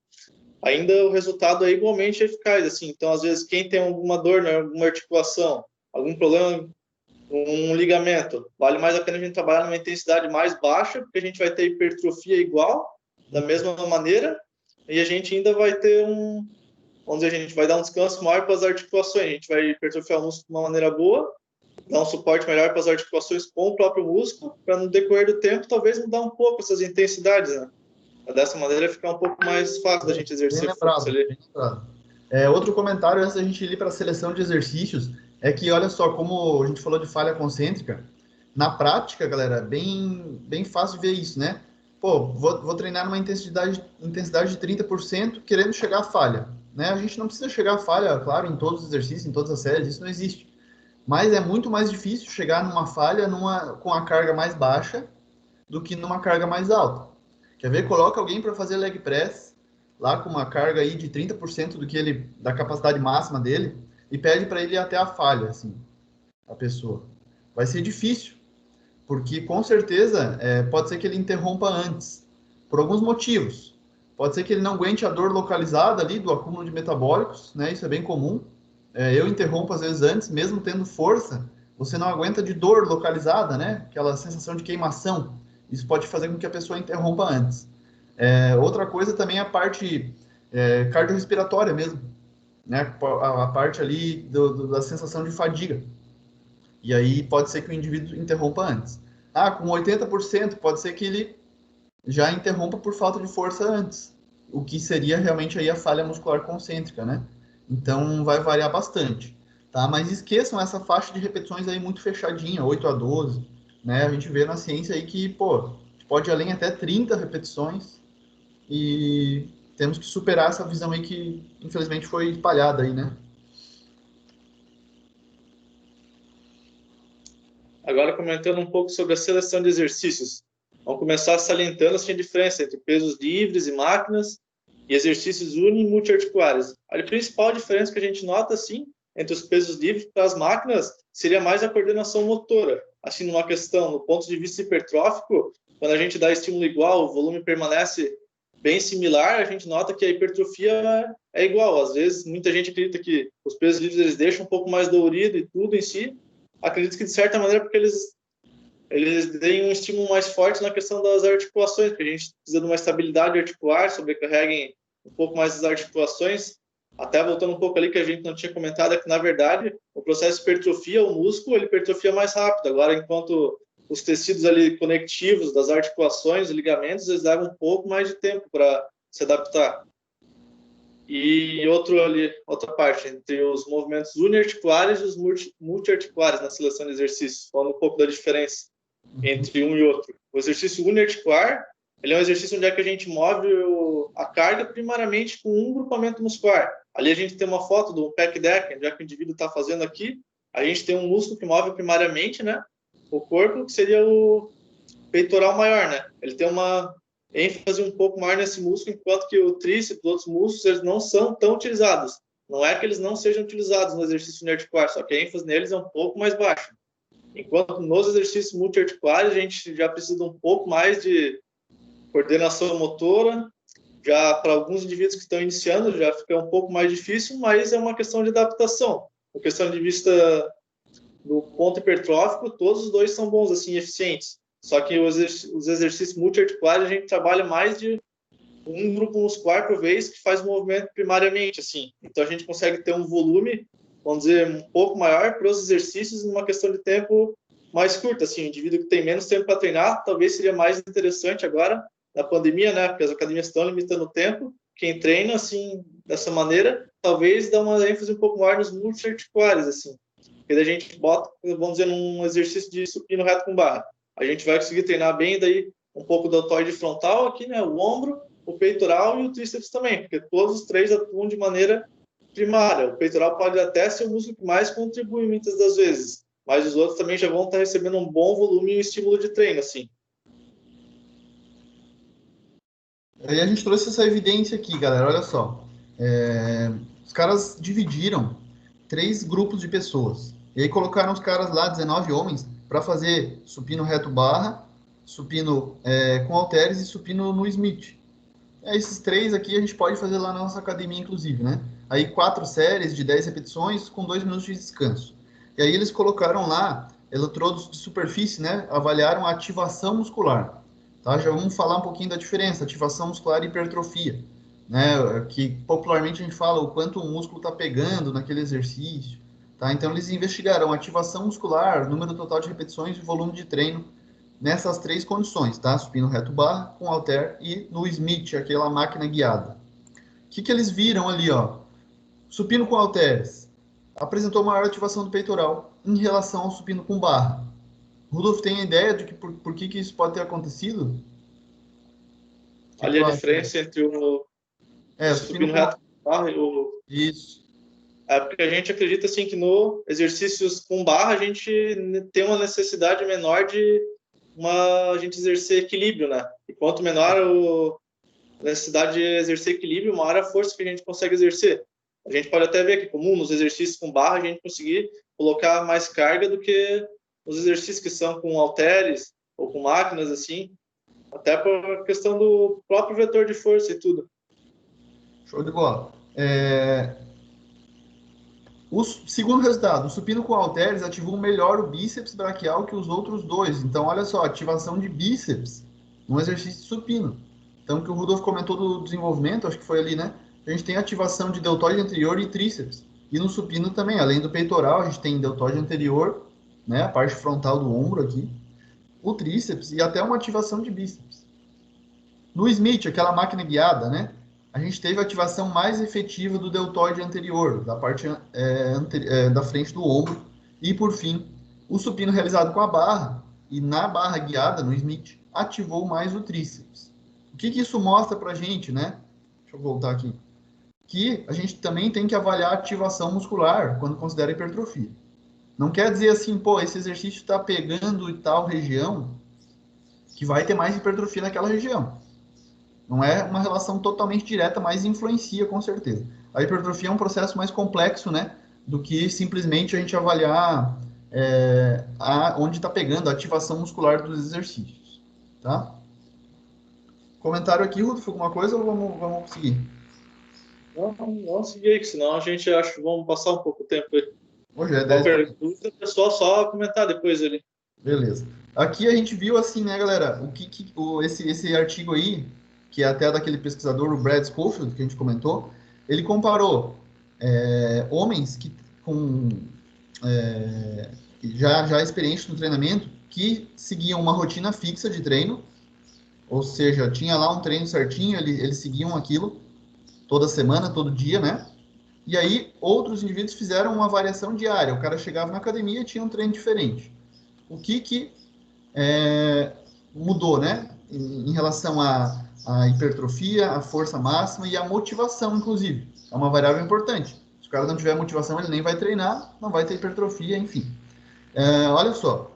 ainda o resultado é igualmente eficaz, assim. Então, às vezes, quem tem alguma dor, né, alguma articulação, algum problema um ligamento, vale mais a pena a gente trabalhar numa intensidade mais baixa, porque a gente vai ter hipertrofia igual, da mesma maneira, e a gente ainda vai ter vamos dizer, a gente vai dar um descanso maior para as articulações, a gente vai hipertrofiar o músculo de uma maneira boa, dar um suporte melhor para as articulações com o próprio músculo, para no decorrer do tempo, talvez mudar um pouco essas intensidades, né? Dessa maneira ficar um pouco mais fácil da gente Bem exercer força lembrado, ali. bem lembrado. Outro comentário antes da gente ir para a seleção de exercícios é que, olha só, como a gente falou de falha concêntrica, na prática, galera, bem fácil de ver isso, né? Pô, vou treinar numa intensidade de 30% querendo chegar à falha, né? A gente não precisa chegar à falha, claro, em todos os exercícios, em todas as séries, isso não existe. Mas é muito mais difícil chegar numa falha com a carga mais baixa do que numa carga mais alta. Quer ver? Coloca alguém para fazer leg press lá com uma carga aí de 30% da capacidade máxima dele e pede para ele ir até a falha, assim, a pessoa. Vai ser difícil, porque com certeza pode ser que ele interrompa antes, por alguns motivos. Pode ser que ele não aguente a dor localizada ali do acúmulo de metabólicos, né? Isso é bem comum. Eu interrompo às vezes antes, mesmo tendo força, você não aguenta de dor localizada, né? Aquela sensação de queimação. Isso pode fazer com que a pessoa interrompa antes. Outra coisa também é a parte cardiorrespiratória mesmo, né? A parte ali da sensação de fadiga. E aí pode ser que o indivíduo interrompa antes. Com 80% pode ser que ele já interrompa por falta de força antes, o que seria realmente aí a falha muscular concêntrica, né? Então vai variar bastante, tá? Mas esqueçam essa faixa de repetições aí muito fechadinha, 8 a 12, né? A gente vê na ciência aí que, pô, pode ir além até 30 repetições e temos que superar essa visão aí que infelizmente foi espalhada aí, né? Agora, comentando um pouco sobre a seleção de exercícios. Vamos começar salientando assim, a diferença entre pesos livres e máquinas e exercícios uni e multiarticulares. A principal diferença que a gente nota, assim, entre os pesos livres para as máquinas seria mais a coordenação motora. Assim, numa questão, no ponto de vista hipertrófico, quando a gente dá estímulo igual, o volume permanece bem similar, a gente nota que a hipertrofia é igual. Às vezes, muita gente acredita que os pesos livres eles deixam um pouco mais dolorido e tudo em si. Acredito que, de certa maneira, porque eles deem um estímulo mais forte na questão das articulações, porque a gente precisa de uma estabilidade articular, sobrecarreguem um pouco mais as articulações. até voltando um pouco ali que a gente não tinha comentado, é que, na verdade, o processo de hipertrofia, o músculo, ele hipertrofia mais rápido. Agora, enquanto os tecidos ali conectivos das articulações, ligamentos, eles levam um pouco mais de tempo para se adaptar. E outra parte, entre os movimentos uniarticulares e os multiarticulares na seleção de exercícios, falando um pouco da diferença entre um e outro. O exercício uniarticular, ele é um exercício onde é que a gente move a carga primariamente com um grupamento muscular. Ali a gente tem uma foto do pec deck, onde é que o indivíduo está fazendo aqui. A gente tem um músculo que move primariamente, né, o corpo, que seria o peitoral maior, né? Ele tem uma ênfase um pouco maior nesse músculo, enquanto que o tríceps, outros músculos, eles não são tão utilizados. Não é que eles não sejam utilizados no exercício uniarticular, só que a ênfase neles é um pouco mais baixa. Enquanto nos exercícios multiarticulares, a gente já precisa um pouco mais de coordenação motora. Já para alguns indivíduos que estão iniciando, já fica um pouco mais difícil, mas é uma questão de adaptação. A questão de vista do ponto hipertrófico, todos os dois são bons, assim, eficientes. Só que os exercícios multiarticulares, a gente trabalha mais de um grupo muscular por vez que faz o movimento primariamente, assim. Então, a gente consegue ter um volume, vamos dizer, um pouco maior para os exercícios numa questão de tempo mais curta, assim. O indivíduo que tem menos tempo para treinar, talvez seria mais interessante agora, na pandemia, né? Porque as academias estão limitando o tempo. Quem treina, assim, dessa maneira, talvez dá uma ênfase um pouco maior nos multiarticulares, assim. Porque daí a gente bota, vamos dizer, num exercício de supino reto com barra. A gente vai conseguir treinar bem, daí um pouco do deltoide frontal aqui, né? O ombro, o peitoral e o tríceps também, porque todos os três atuam de maneira primária. O peitoral pode até ser o músculo que mais contribui muitas das vezes, mas os outros também já vão estar recebendo um bom volume e estímulo de treino, assim. Aí a gente trouxe essa evidência aqui, galera. Olha só. Os caras dividiram 3 grupos de pessoas. E aí colocaram os caras lá, 19 homens, para fazer supino reto barra, supino com halteres e supino no Smith. Esses 3 aqui a gente pode fazer lá na nossa academia, inclusive, né? Aí 4 séries de 10 repetições com 2 minutos de descanso. E aí eles colocaram lá eletrodos de superfície, né? Avaliaram a ativação muscular. Tá? Já vamos falar um pouquinho da diferença, ativação muscular e hipertrofia, né? Que popularmente a gente fala o quanto o músculo está pegando naquele exercício. Tá? Então eles investigaram ativação muscular, número total de repetições e volume de treino nessas 3 condições, tá? Supino reto barra, com halter e no Smith, aquela máquina guiada. O que eles viram ali, ó? Supino com halteres apresentou maior ativação do peitoral em relação ao supino com barra. Rudolf, tem ideia de que por que isso pode ter acontecido? Ali a diferença entre o supino reto com barra e o... Isso. É porque a gente acredita assim que no exercícios com barra a gente tem uma necessidade menor de a gente exercer equilíbrio, né? E quanto menor a necessidade de exercer equilíbrio, maior a força que a gente consegue exercer. A gente pode até ver que comum nos exercícios com barra a gente conseguir colocar mais carga do que os exercícios que são com halteres ou com máquinas assim, até por questão do próprio vetor de força e tudo. Show de bola. O segundo resultado, o supino com halteres ativou melhor o bíceps braquial que os outros 2. Então, olha só, ativação de bíceps no exercício de supino. Então, o que o Rudolf comentou do desenvolvimento, acho que foi ali, né? A gente tem ativação de deltoide anterior e tríceps. E no supino também, além do peitoral, a gente tem deltoide anterior, né? A parte frontal do ombro aqui, o tríceps e até uma ativação de bíceps. No Smith, aquela máquina guiada, né? A gente teve a ativação mais efetiva do deltoide anterior, da parte da frente do ombro. E, por fim, o supino realizado com a barra e na barra guiada, no Smith, ativou mais o tríceps. O que isso mostra para a gente, né? Deixa eu voltar aqui. Que a gente também tem que avaliar a ativação muscular quando considera hipertrofia. Não quer dizer assim, pô, esse exercício está pegando em tal região que vai ter mais hipertrofia naquela região. Não é uma relação totalmente direta, mas influencia com certeza. A hipertrofia é um processo mais complexo, né? Do que simplesmente a gente avaliar onde está pegando a ativação muscular dos exercícios. Tá? Comentário aqui, Rudolf, alguma coisa ou vamos seguir? Vamos seguir aí, que senão a gente acha que vamos passar um pouco de tempo aí. Hoje é 10 perguntas, o pessoal só comentar depois ali. Beleza. Aqui a gente viu assim, né, galera, esse artigo aí, que é até daquele pesquisador, o Brad Schofield, que a gente comentou, ele comparou homens que com já experientes no treinamento, que seguiam uma rotina fixa de treino, ou seja, tinha lá um treino certinho, eles seguiam aquilo toda semana, todo dia, né? E aí, outros indivíduos fizeram uma variação diária. O cara chegava na academia e tinha um treino diferente. O que mudou, né? Em relação à hipertrofia, à força máxima e à motivação, inclusive. É uma variável importante. Se o cara não tiver motivação, ele nem vai treinar, não vai ter hipertrofia, enfim. Olha só,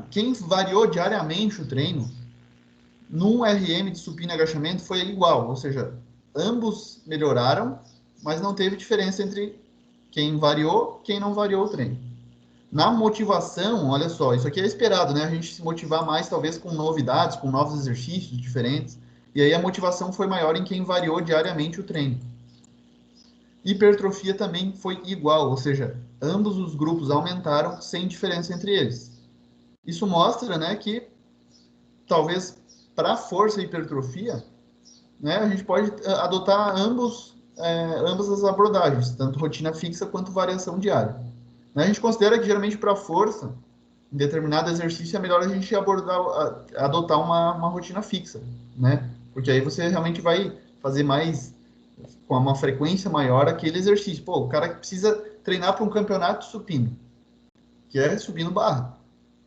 quem variou diariamente o treino, no RM de supino e agachamento foi igual, ou seja, ambos melhoraram, mas não teve diferença entre quem variou e quem não variou o treino. Na motivação, olha só, isso aqui é esperado, né? A gente se motivar mais, talvez, com novidades, com novos exercícios diferentes. E aí a motivação foi maior em quem variou diariamente o treino. Hipertrofia também foi igual, ou seja, ambos os grupos aumentaram sem diferença entre eles. Isso mostra, né, que talvez para força e hipertrofia, né, a gente pode adotar ambas as abordagens, tanto rotina fixa quanto variação diária. A gente considera que geralmente para força, em determinado exercício, é melhor a gente adotar uma rotina fixa, né? Porque aí você realmente vai fazer mais, com uma frequência maior, aquele exercício. Pô, o cara que precisa treinar para um campeonato supino, que é subindo barra.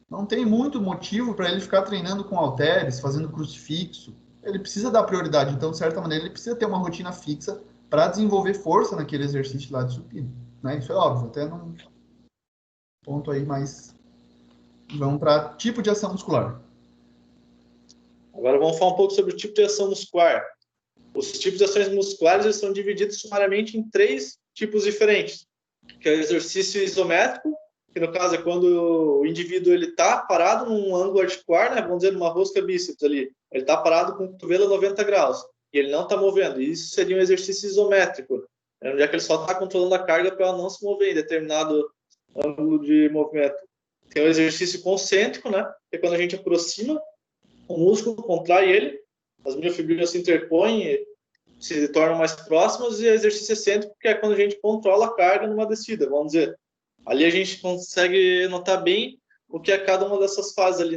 Não tem muito motivo para ele ficar treinando com halteres, fazendo crucifixo. Ele precisa dar prioridade. Então, de certa maneira, ele precisa ter uma rotina fixa para desenvolver força naquele exercício lá de supino. Né? Isso é óbvio, até num ponto aí mais... Vamos para tipo de ação muscular. Agora vamos falar um pouco sobre o tipo de ação muscular. Os tipos de ações musculares eles são divididos sumariamente em 3 tipos diferentes, que é o exercício isométrico, que no caso é quando o indivíduo ele está parado num ângulo articular, né, vamos dizer, numa rosca bíceps ali, ele está parado com o cotovelo a 90 graus, e ele não está movendo, e isso seria um exercício isométrico, onde é que ele só está controlando a carga para ela não se mover em determinado ângulo de movimento. Tem o exercício concêntrico, né, que é quando a gente aproxima o músculo, contrai ele, as miofibrilas se interpõem, se tornam mais próximas, e o exercício excêntrico, que é quando a gente controla a carga numa descida, vamos dizer. Ali a gente consegue notar bem o que é cada uma dessas fases ali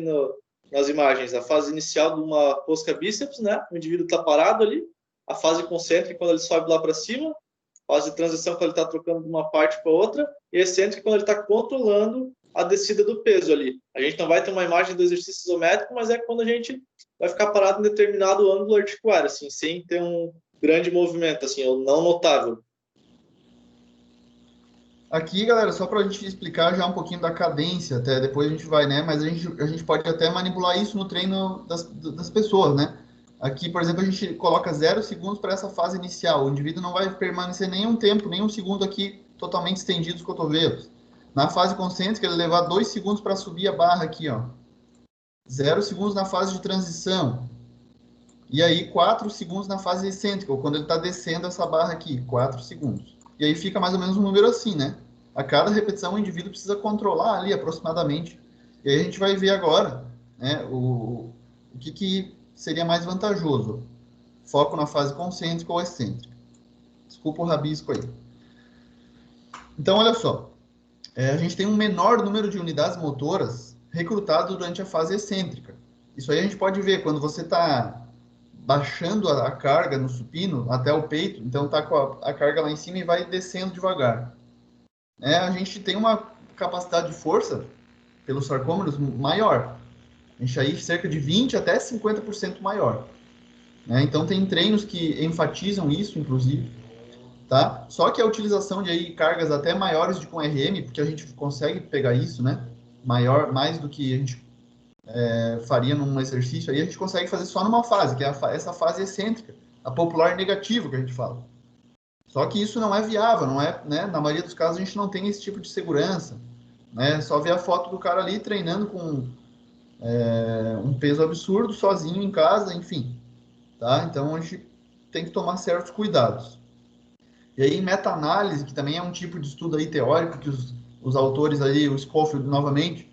nas imagens. A fase inicial de uma rosca bíceps, né? O indivíduo está parado ali. A fase concêntrica, quando ele sobe lá para cima. A fase de transição, quando ele está trocando de uma parte para outra. E excêntrica, quando ele está controlando a descida do peso ali. A gente não vai ter uma imagem do exercício isométrico, mas é quando a gente vai ficar parado em determinado ângulo articular, assim, sem ter um grande movimento, assim, ou não notável. Aqui, galera, só para a gente explicar já um pouquinho da cadência, até depois a gente vai, né? Mas a gente pode até manipular isso no treino das pessoas, né? Aqui, por exemplo, a gente coloca 0 segundos para essa fase inicial. O indivíduo não vai permanecer nenhum tempo, nenhum segundo aqui totalmente estendido os cotovelos. Na fase concêntrica, ele levar 2 segundos para subir a barra aqui, ó. 0 segundos na fase de transição. E aí, 4 segundos na fase excêntrica, ou quando ele está descendo essa barra aqui, 4 segundos. E aí fica mais ou menos um número assim, né? A cada repetição, o indivíduo precisa controlar ali aproximadamente. E aí a gente vai ver agora, né, o que seria mais vantajoso. Foco na fase concêntrica ou excêntrica. Desculpa o rabisco aí. Então, olha só. A gente tem um menor número de unidades motoras recrutadas durante a fase excêntrica. Isso aí a gente pode ver quando você está baixando a carga no supino até o peito, então está com a carga lá em cima e vai descendo devagar. A gente tem uma capacidade de força pelos sarcômeros maior. A gente aí cerca de 20 até 50% maior. Então tem treinos que enfatizam isso, inclusive. Tá? Só que a utilização de aí cargas até maiores com RM, porque a gente consegue pegar isso, né? Mais do que a gente faria num exercício, aí a gente consegue fazer só numa fase, que é essa fase excêntrica, a popular negativa que a gente fala. Só que isso não é viável, não é, né? Na maioria dos casos a gente não tem esse tipo de segurança, né? Só ver a foto do cara ali treinando com um peso absurdo, sozinho em casa, enfim, tá? Então a gente tem que tomar certos cuidados. E aí meta-análise, que também é um tipo de estudo aí teórico que os autores aí, o Schofield novamente,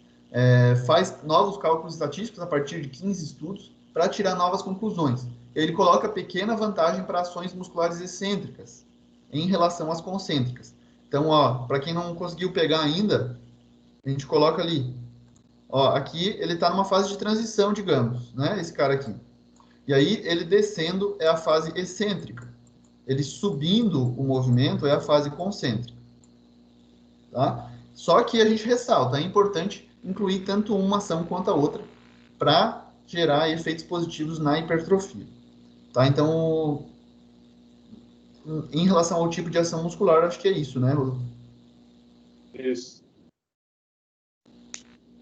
faz novos cálculos estatísticos a partir de 15 estudos para tirar novas conclusões. Ele coloca pequena vantagem para ações musculares excêntricas em relação às concêntricas. Então, ó, para quem não conseguiu pegar ainda, a gente coloca ali. Ó, aqui ele está numa fase de transição, digamos, né? Esse cara aqui. E aí, ele descendo é a fase excêntrica. Ele subindo o movimento é a fase concêntrica. Tá? Só que a gente ressalta, é importante incluir tanto uma ação quanto a outra para gerar efeitos positivos na hipertrofia. Tá? Então, em relação ao tipo de ação muscular, acho que é isso, né, Rodolfo? Isso.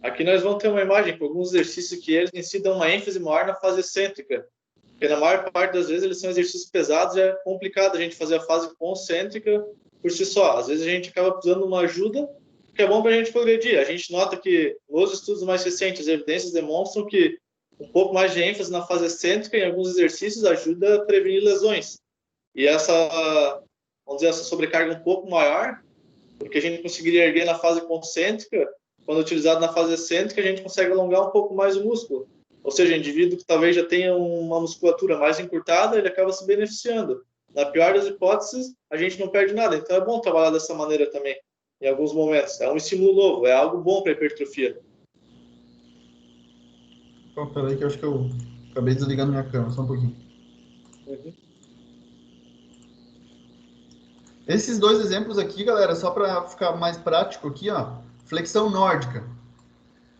Aqui nós vamos ter uma imagem com alguns exercícios que eles em si dão uma ênfase maior na fase excêntrica. Porque na maior parte das vezes eles são exercícios pesados e é complicado a gente fazer a fase concêntrica por si só. Às vezes a gente acaba precisando de uma ajuda, que é bom para a gente progredir. A gente nota que nos estudos mais recentes, as evidências demonstram que um pouco mais de ênfase na fase excêntrica em alguns exercícios ajuda a prevenir lesões. E essa, vamos dizer, essa sobrecarga um pouco maior, porque a gente conseguiria erguer na fase concêntrica, quando utilizado na fase excêntrica, a gente consegue alongar um pouco mais o músculo. Ou seja, o indivíduo que talvez já tenha uma musculatura mais encurtada, ele acaba se beneficiando. Na pior das hipóteses, a gente não perde nada. Então é bom trabalhar dessa maneira também, em alguns momentos. É um estímulo novo, é algo bom para a hipertrofia. Oh, peraí que eu acho que eu acabei desligando minha câmera, só um pouquinho. Uhum. Esses dois exemplos aqui, galera, só para ficar mais prático aqui, ó, flexão nórdica.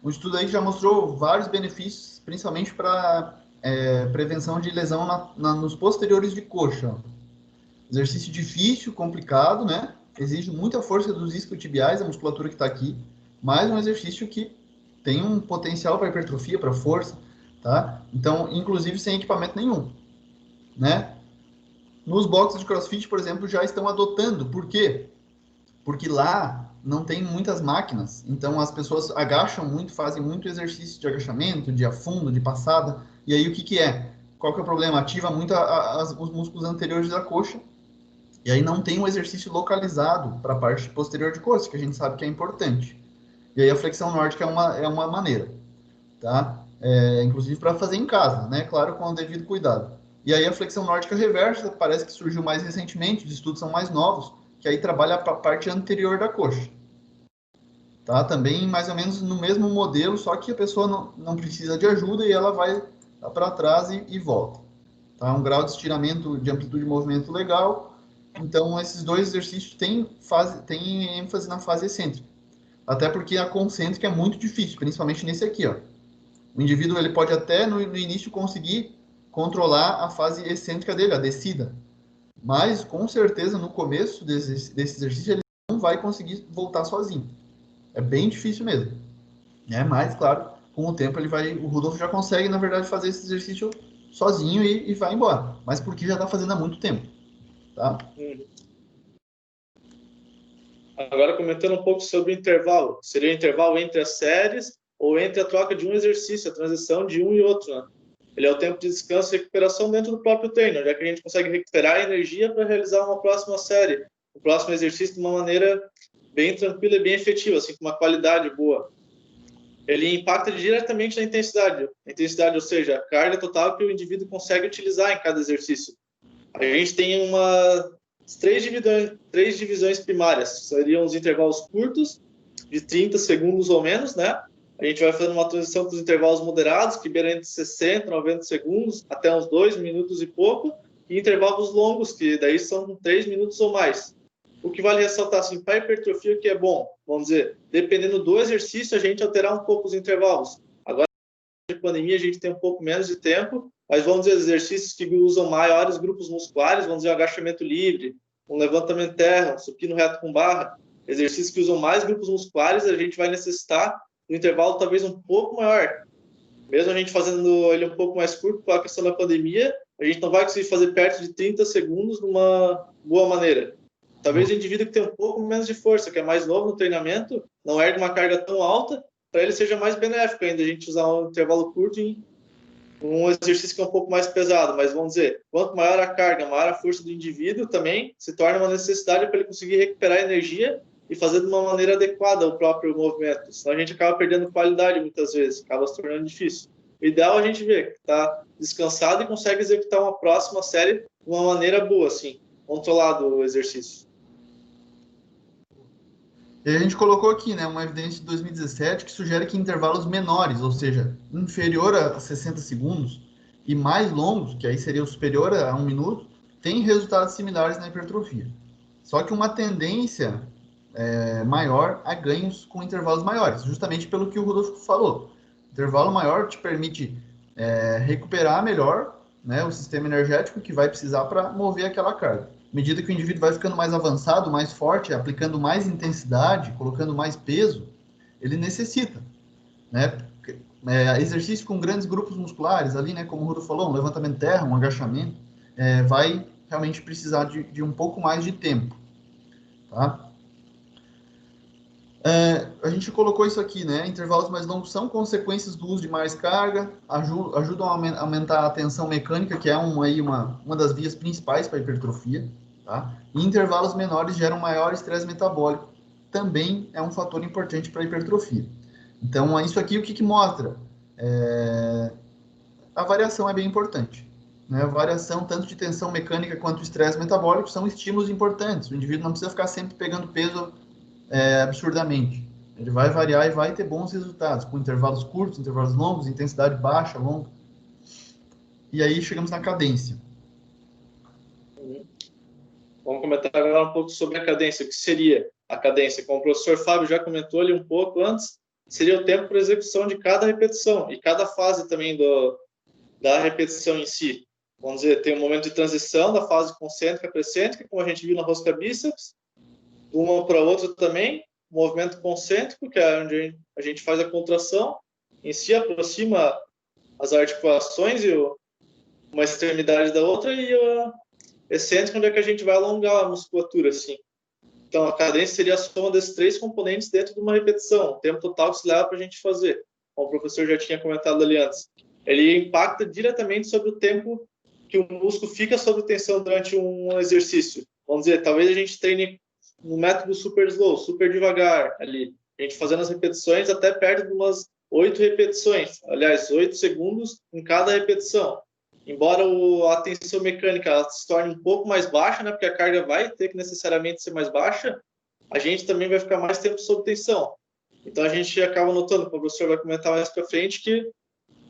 O estudo aí já mostrou vários benefícios, principalmente para prevenção de lesão nos posteriores de coxa. Exercício difícil, complicado, né? Exige muita força dos isquiotibiais, a musculatura que está aqui, mas um exercício que tem um potencial para hipertrofia, para força, tá? Então, inclusive sem equipamento nenhum, né? Nos boxes de CrossFit, por exemplo, já estão adotando. Por quê? Porque lá não tem muitas máquinas, então as pessoas agacham muito, fazem muito exercício de agachamento, de afundo, de passada, e aí o que que é? Qual que é o problema? Ativa muito os músculos anteriores da coxa, e aí não tem um exercício localizado para a parte posterior de coxa, que a gente sabe que é importante. E aí a flexão nórdica é uma maneira, tá? Inclusive para fazer em casa, né? Claro, com o devido cuidado. E aí a flexão nórdica reversa parece que surgiu mais recentemente, os estudos são mais novos, que aí trabalha a parte anterior da coxa. Tá? Também mais ou menos no mesmo modelo, só que a pessoa não precisa de ajuda e ela vai para trás e volta. Tá? Um grau de estiramento de amplitude de movimento legal. Então, esses dois exercícios têm ênfase na fase excêntrica. Até porque a concêntrica é muito difícil, principalmente nesse aqui, ó. O indivíduo ele pode até no início conseguir controlar a fase excêntrica dele, a descida. Mas, com certeza, no começo desse exercício, ele não vai conseguir voltar sozinho. É bem difícil mesmo. Mas, claro, com o tempo o Rudolf já consegue, na verdade, fazer esse exercício sozinho e vai embora. Mas porque já está fazendo há muito tempo. Tá? Agora, comentando um pouco sobre o intervalo. Seria o intervalo entre as séries ou entre a troca de um exercício, a transição de um e outro, né? Ele é o tempo de descanso e recuperação dentro do próprio treino, já que a gente consegue recuperar a energia para realizar uma próxima série, o próximo exercício de uma maneira bem tranquila e bem efetiva, assim, com uma qualidade boa. Ele impacta diretamente na intensidade, ou seja, a carga total que o indivíduo consegue utilizar em cada exercício. A gente tem três divisões primárias, seriam os intervalos curtos, de 30 segundos ou menos, né? A gente vai fazendo uma transição para os intervalos moderados, que beiram entre 60 e 90 segundos, até uns 2 minutos e pouco, e intervalos longos, que daí são 3 minutos ou mais. O que vale ressaltar, assim, para a hipertrofia, que é bom, vamos dizer, dependendo do exercício, a gente alterar um pouco os intervalos. Agora, na pandemia, a gente tem um pouco menos de tempo, mas vamos dizer, exercícios que usam maiores grupos musculares, vamos dizer, um agachamento livre, um levantamento terra, um supino reto com barra, exercícios que usam mais grupos musculares, a gente vai necessitar um intervalo talvez um pouco maior. Mesmo a gente fazendo ele um pouco mais curto com a questão da pandemia, a gente não vai conseguir fazer perto de 30 segundos de uma boa maneira. Talvez o indivíduo que tem um pouco menos de força, que é mais novo no treinamento, não ergue uma carga tão alta, para ele seja mais benéfico ainda a gente usar um intervalo curto em um exercício que é um pouco mais pesado. Mas vamos dizer, quanto maior a carga, maior a força do indivíduo, também se torna uma necessidade para ele conseguir recuperar energia e fazer de uma maneira adequada o próprio movimento. Senão a gente acaba perdendo qualidade muitas vezes, acaba se tornando difícil. O ideal é a gente ver que está descansado e consegue executar uma próxima série de uma maneira boa, assim. controlado o exercício. E a gente colocou aqui, né, uma evidência de 2017 que sugere que intervalos menores, ou seja, inferior a 60 segundos, e mais longos, que aí seria o superior a 1 minuto, têm resultados similares na hipertrofia. Só que uma tendência maior a ganhos com intervalos maiores, justamente pelo que o Rodolfo falou. Intervalo maior te permite recuperar melhor, né, o sistema energético que vai precisar para mover aquela carga. À medida que o indivíduo vai ficando mais avançado, mais forte, aplicando mais intensidade, colocando mais peso, ele necessita, né, exercício com grandes grupos musculares ali, né, como o Rodolfo falou, um levantamento de terra, um agachamento, vai realmente precisar de um pouco mais de tempo, tá? A gente colocou isso aqui, né? Intervalos mais longos são consequências do uso de mais carga, ajudam a aumentar a tensão mecânica, que é uma das vias principais para a hipertrofia, tá? E intervalos menores geram maior estresse metabólico, também é um fator importante para a hipertrofia. Então, isso aqui o que mostra? A variação é bem importante, né? A variação tanto de tensão mecânica quanto estresse metabólico são estímulos importantes. O indivíduo não precisa ficar sempre pegando peso absurdamente. Ele vai variar e vai ter bons resultados, com intervalos curtos, intervalos longos, intensidade baixa, longa. E aí chegamos na cadência. Vamos comentar agora um pouco sobre a cadência. O que seria a cadência? Como o professor Fábio já comentou ali um pouco antes, seria o tempo para execução de cada repetição e cada fase também da repetição em si. Vamos dizer, tem um momento de transição da fase concêntrica para excêntrica, como a gente viu na rosca bíceps, de uma para outra também, movimento concêntrico, que é onde a gente faz a contração, em si aproxima as articulações e uma extremidade da outra, e a excêntrica, onde é que a gente vai alongar a musculatura, assim. Então, a cadência seria a soma desses 3 componentes dentro de uma repetição, o tempo total que se leva para a gente fazer, como o professor já tinha comentado ali antes. Ele impacta diretamente sobre o tempo que o músculo fica sob tensão durante um exercício. Vamos dizer, talvez a gente treine no método super slow, super devagar ali. A gente fazendo as repetições até perto de umas 8 repetições. Aliás, 8 segundos em cada repetição. Embora a tensão mecânica se torne um pouco mais baixa, né, porque a carga vai ter que necessariamente ser mais baixa, a gente também vai ficar mais tempo sob tensão. Então a gente acaba notando, como o professor vai comentar mais para frente, que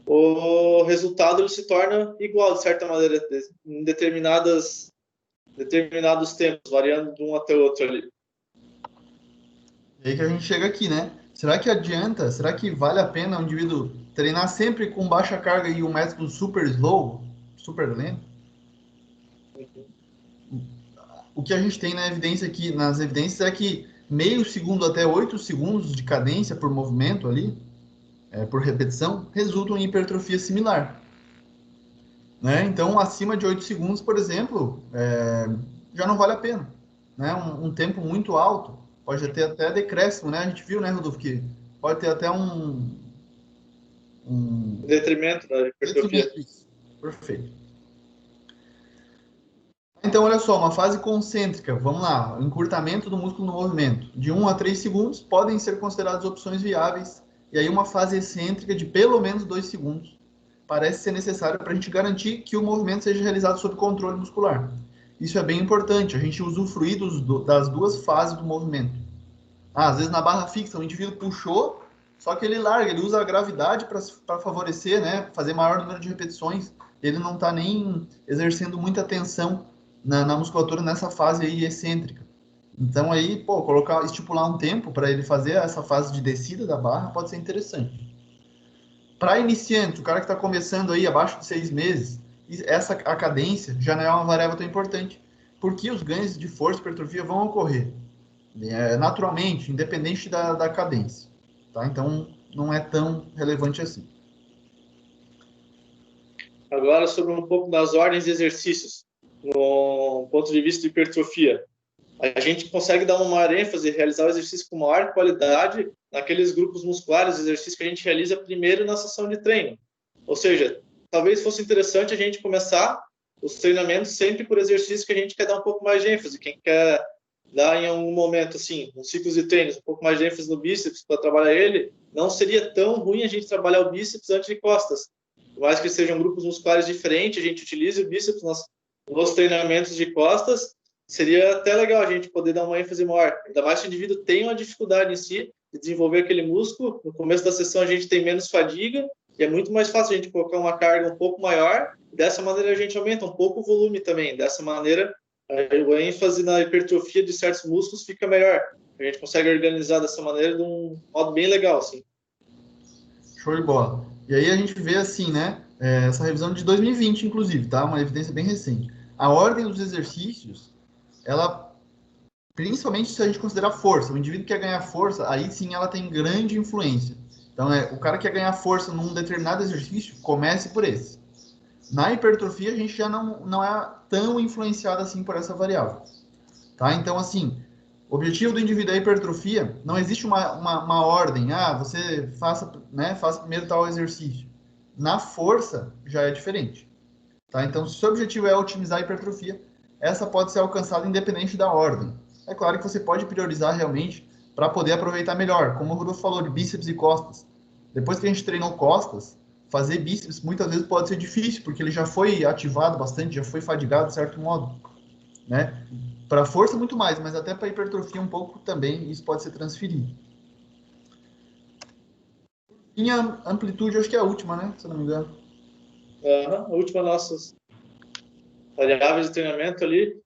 o resultado ele se torna igual, de certa maneira, em determinados tempos, variando de um até o outro ali. E aí que a gente chega aqui, né? Será que adianta? Será que vale a pena o indivíduo treinar sempre com baixa carga e um método super slow, super lento? O que a gente tem na evidência aqui, nas evidências é que meio segundo até 8 segundos de cadência por movimento ali, por repetição, resultam em hipertrofia similar. Né? Então, acima de 8 segundos, por exemplo, já não vale a pena. Né? Um tempo muito alto pode ter até decréscimo, né? A gente viu, né, Rodolfo, que pode ter até um detrimento da hipertrofia. Perfeito. Então, olha só, uma fase concêntrica, vamos lá, encurtamento do músculo no movimento, de 1 a 3 segundos podem ser consideradas opções viáveis, e aí uma fase excêntrica de pelo menos 2 segundos parece ser necessária para a gente garantir que o movimento seja realizado sob controle muscular. Isso é bem importante, a gente usufruir das duas fases do movimento. Às vezes na barra fixa, o indivíduo puxou, só que ele larga, ele usa a gravidade para favorecer, né, fazer maior número de repetições, ele não está nem exercendo muita tensão na musculatura nessa fase aí excêntrica. Então aí, estipular um tempo para ele fazer essa fase de descida da barra pode ser interessante. Para iniciante, o cara que está começando aí abaixo de 6 meses, a cadência já não é uma variável tão importante, porque os ganhos de força e hipertrofia vão ocorrer naturalmente, independente da cadência. Tá? Então, não é tão relevante assim. Agora, sobre um pouco das ordens de exercícios, no ponto de vista de hipertrofia. A gente consegue dar uma maior ênfase, realizar o exercício com maior qualidade naqueles grupos musculares, exercícios que a gente realiza primeiro na sessão de treino. Ou seja, talvez fosse interessante a gente começar os treinamentos sempre por exercícios que a gente quer dar um pouco mais de ênfase. Quem quer dar em algum momento, assim, um ciclo de treinos, um pouco mais de ênfase no bíceps para trabalhar ele, não seria tão ruim a gente trabalhar o bíceps antes de costas. Por mais que sejam grupos musculares diferentes, a gente utiliza o bíceps nos treinamentos de costas seria até legal a gente poder dar uma ênfase maior. Ainda mais se o indivíduo tem uma dificuldade em si de desenvolver aquele músculo. No começo da sessão a gente tem menos fadiga e é muito mais fácil a gente colocar uma carga um pouco maior. Dessa maneira a gente aumenta um pouco o volume também. Dessa maneira a ênfase na hipertrofia de certos músculos fica melhor. A gente consegue organizar dessa maneira de um modo bem legal, assim. Show de bola. E aí a gente vê assim, né? Essa revisão de 2020, inclusive, tá? Uma evidência bem recente. A ordem dos exercícios, ela, principalmente se a gente considerar força, o indivíduo que quer ganhar força, aí sim ela tem grande influência. Então, o cara que quer ganhar força num determinado exercício, comece por esse. Na hipertrofia, a gente já não é tão influenciado assim por essa variável. Tá? Então, assim, o objetivo do indivíduo é a hipertrofia, não existe uma ordem, você faça primeiro tal exercício. Na força, já é diferente. Tá? Então, se o seu objetivo é otimizar a hipertrofia, essa pode ser alcançada independente da ordem. É claro que você pode priorizar realmente para poder aproveitar melhor, como o Rodolfo falou, de bíceps e costas. Depois que a gente treinou costas, fazer bíceps muitas vezes pode ser difícil, porque ele já foi ativado bastante, já foi fadigado de certo modo, né? Para força muito mais, mas até para hipertrofia um pouco também isso pode ser transferido. E a amplitude, acho que é a última, né? Se eu não me engano. A última nossas variáveis de treinamento ali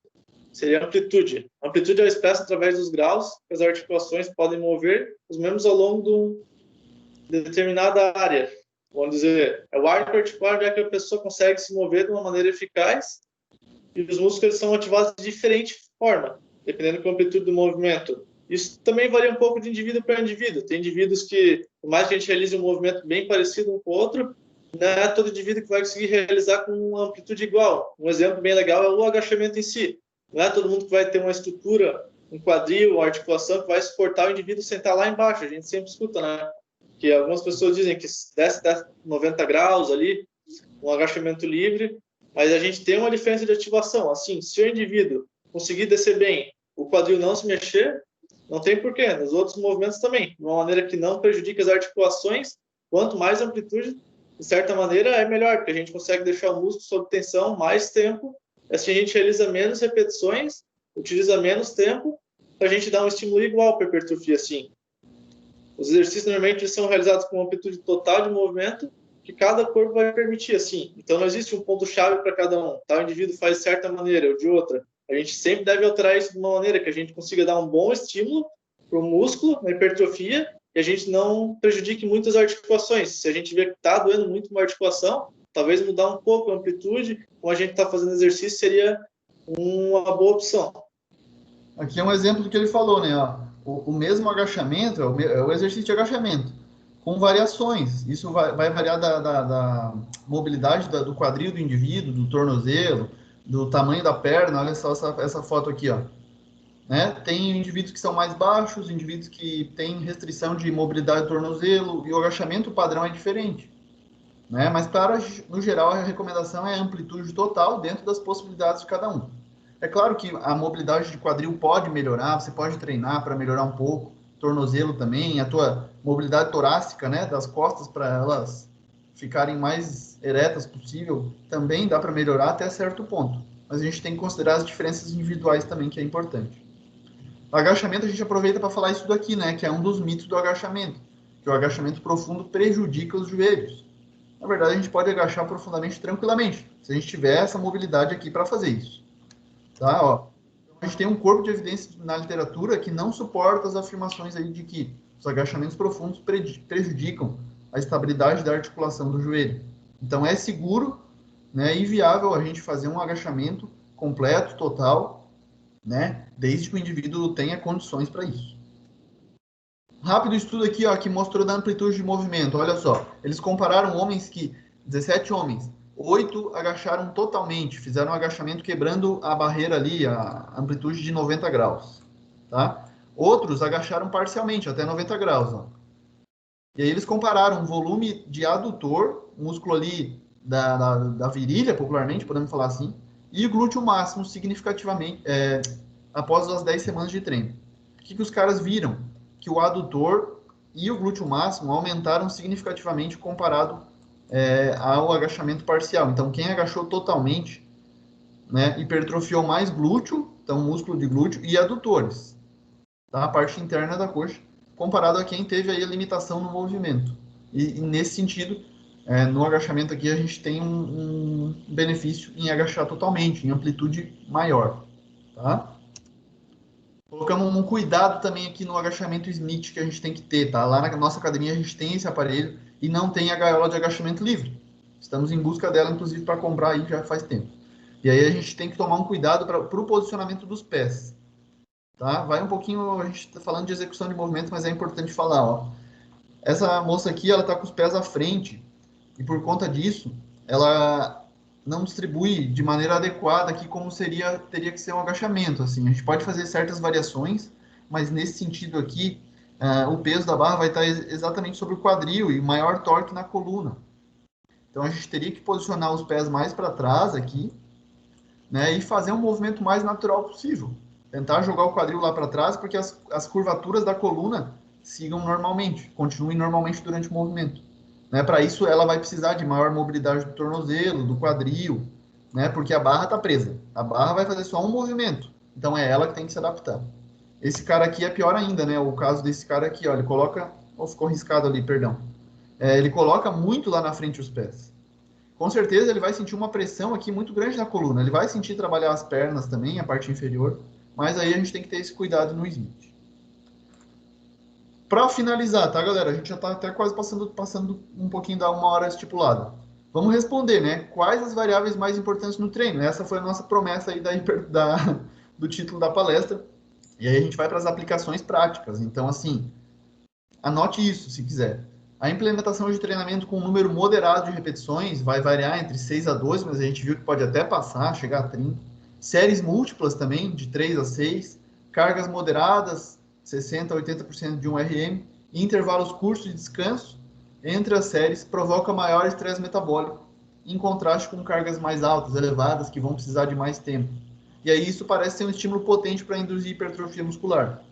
seria a amplitude. A amplitude é expressa através dos graus que as articulações podem mover os membros ao longo de determinada área. Vamos dizer, é o arco articular já que a pessoa consegue se mover de uma maneira eficaz e os músculos são ativados de diferente forma, dependendo da amplitude do movimento. Isso também varia um pouco de indivíduo para indivíduo. Tem indivíduos que, por mais que a gente realize um movimento bem parecido um com o outro, não é todo indivíduo que vai conseguir realizar com uma amplitude igual. Um exemplo bem legal é o agachamento em si. Não é todo mundo que vai ter uma estrutura, um quadril, uma articulação que vai suportar o indivíduo sentar lá embaixo. A gente sempre escuta, né? Que algumas pessoas dizem que desce 90 graus ali, um agachamento livre, mas a gente tem uma diferença de ativação. Assim, se o indivíduo conseguir descer bem, o quadril não se mexer, não tem porquê. Nos outros movimentos também, de uma maneira que não prejudique as articulações, quanto mais amplitude, de certa maneira, é melhor, porque a gente consegue deixar o músculo sob tensão mais tempo, assim a gente realiza menos repetições, utiliza menos tempo, para a gente dar um estímulo igual para a hipertrofia, assim. Os exercícios normalmente são realizados com uma amplitude total de movimento que cada corpo vai permitir, assim. Então não existe um ponto-chave para cada um. Tal indivíduo faz de certa maneira ou de outra. A gente sempre deve alterar isso de uma maneira que a gente consiga dar um bom estímulo para o músculo, na hipertrofia, e a gente não prejudique muito as articulações. Se a gente vê que está doendo muito uma articulação, talvez mudar um pouco a amplitude, como a gente está fazendo exercício, seria uma boa opção. Aqui é um exemplo do que ele falou, né? O mesmo agachamento, é o exercício de agachamento, com variações. Isso vai variar da mobilidade do quadril do indivíduo, do tornozelo, do tamanho da perna. Olha só essa foto aqui, ó. Né? Tem indivíduos que são mais baixos, indivíduos que têm restrição de mobilidade do tornozelo, e o agachamento padrão é diferente. Né? Mas, claro, no geral, a recomendação é a amplitude total dentro das possibilidades de cada um. É claro que a mobilidade de quadril pode melhorar, você pode treinar para melhorar um pouco, tornozelo também, a tua mobilidade torácica, né, das costas para elas ficarem mais eretas possível, também dá para melhorar até certo ponto. Mas a gente tem que considerar as diferenças individuais também, que é importante. O agachamento a gente aproveita para falar isso daqui, né, que é um dos mitos do agachamento, que o agachamento profundo prejudica os joelhos. Na verdade, a gente pode agachar profundamente tranquilamente, se a gente tiver essa mobilidade aqui para fazer isso. Tá? Ó, a gente tem um corpo de evidências na literatura que não suporta as afirmações aí de que os agachamentos profundos prejudicam a estabilidade da articulação do joelho. Então, é seguro, né, e viável a gente fazer um agachamento completo, total, né, desde que o indivíduo tenha condições para isso. Rápido estudo aqui, ó, que mostrou da amplitude de movimento. Olha só, eles compararam 17 homens, 8 agacharam totalmente, fizeram um agachamento quebrando a barreira ali, a amplitude de 90 graus. Tá? Outros agacharam parcialmente, até 90 graus. Ó. E aí eles compararam o volume de adutor, músculo ali da virilha, popularmente, podemos falar assim, e o glúteo máximo significativamente após as 10 semanas de treino. O que os caras viram? Que o adutor e o glúteo máximo aumentaram significativamente comparado ao agachamento parcial. Então, quem agachou totalmente, né, hipertrofiou mais glúteo então músculo de glúteo e adutores, tá? A parte interna da coxa, comparado a quem teve aí a limitação no movimento. E nesse sentido, no agachamento aqui a gente tem um benefício em agachar totalmente, em amplitude maior, tá? Colocamos um cuidado também aqui no agachamento Smith que a gente tem que ter, tá? Lá na nossa academia a gente tem esse aparelho e não tem a gaiola de agachamento livre. Estamos em busca dela, inclusive, para comprar aí já faz tempo. E aí a gente tem que tomar um cuidado para o posicionamento dos pés, tá? Vai um pouquinho, a gente está falando de execução de movimento, mas é importante falar, ó. Essa moça aqui, ela está com os pés à frente e por conta disso, ela não distribui de maneira adequada aqui como teria que ser um agachamento, assim. A gente pode fazer certas variações, mas nesse sentido aqui, o peso da barra vai estar exatamente sobre o quadril e maior torque na coluna. Então a gente teria que posicionar os pés mais para trás aqui, né, e fazer um movimento mais natural possível. Tentar jogar o quadril lá para trás, porque as curvaturas da coluna sigam normalmente, continuem normalmente durante o movimento. Né? Para isso, ela vai precisar de maior mobilidade do tornozelo, do quadril, né? Porque a barra está presa. A barra vai fazer só um movimento. Então, é ela que tem que se adaptar. Esse cara aqui é pior ainda, né? O caso desse cara aqui, ó, ele coloca... Oh, ficou riscado ali, perdão. Ele coloca muito lá na frente os pés. Com certeza, ele vai sentir uma pressão aqui muito grande na coluna. Ele vai sentir trabalhar as pernas também, a parte inferior. Mas aí a gente tem que ter esse cuidado no Smith. Para finalizar, tá, galera? A gente já está até quase passando um pouquinho da 1 hora estipulada. Vamos responder, né? Quais as variáveis mais importantes no treino? Essa foi a nossa promessa aí do título da palestra. E aí a gente vai para as aplicações práticas. Então, assim, anote isso se quiser. A implementação de treinamento com um número moderado de repetições vai variar entre 6 a 12, mas a gente viu que pode até passar, chegar a 30. Séries múltiplas também, de 3 a 6. Cargas moderadas, 60 a 80% de 1 RM. Intervalos curtos de descanso entre as séries provoca maior estresse metabólico, em contraste com cargas mais altas, elevadas, que vão precisar de mais tempo. E aí isso parece ser um estímulo potente para induzir hipertrofia muscular.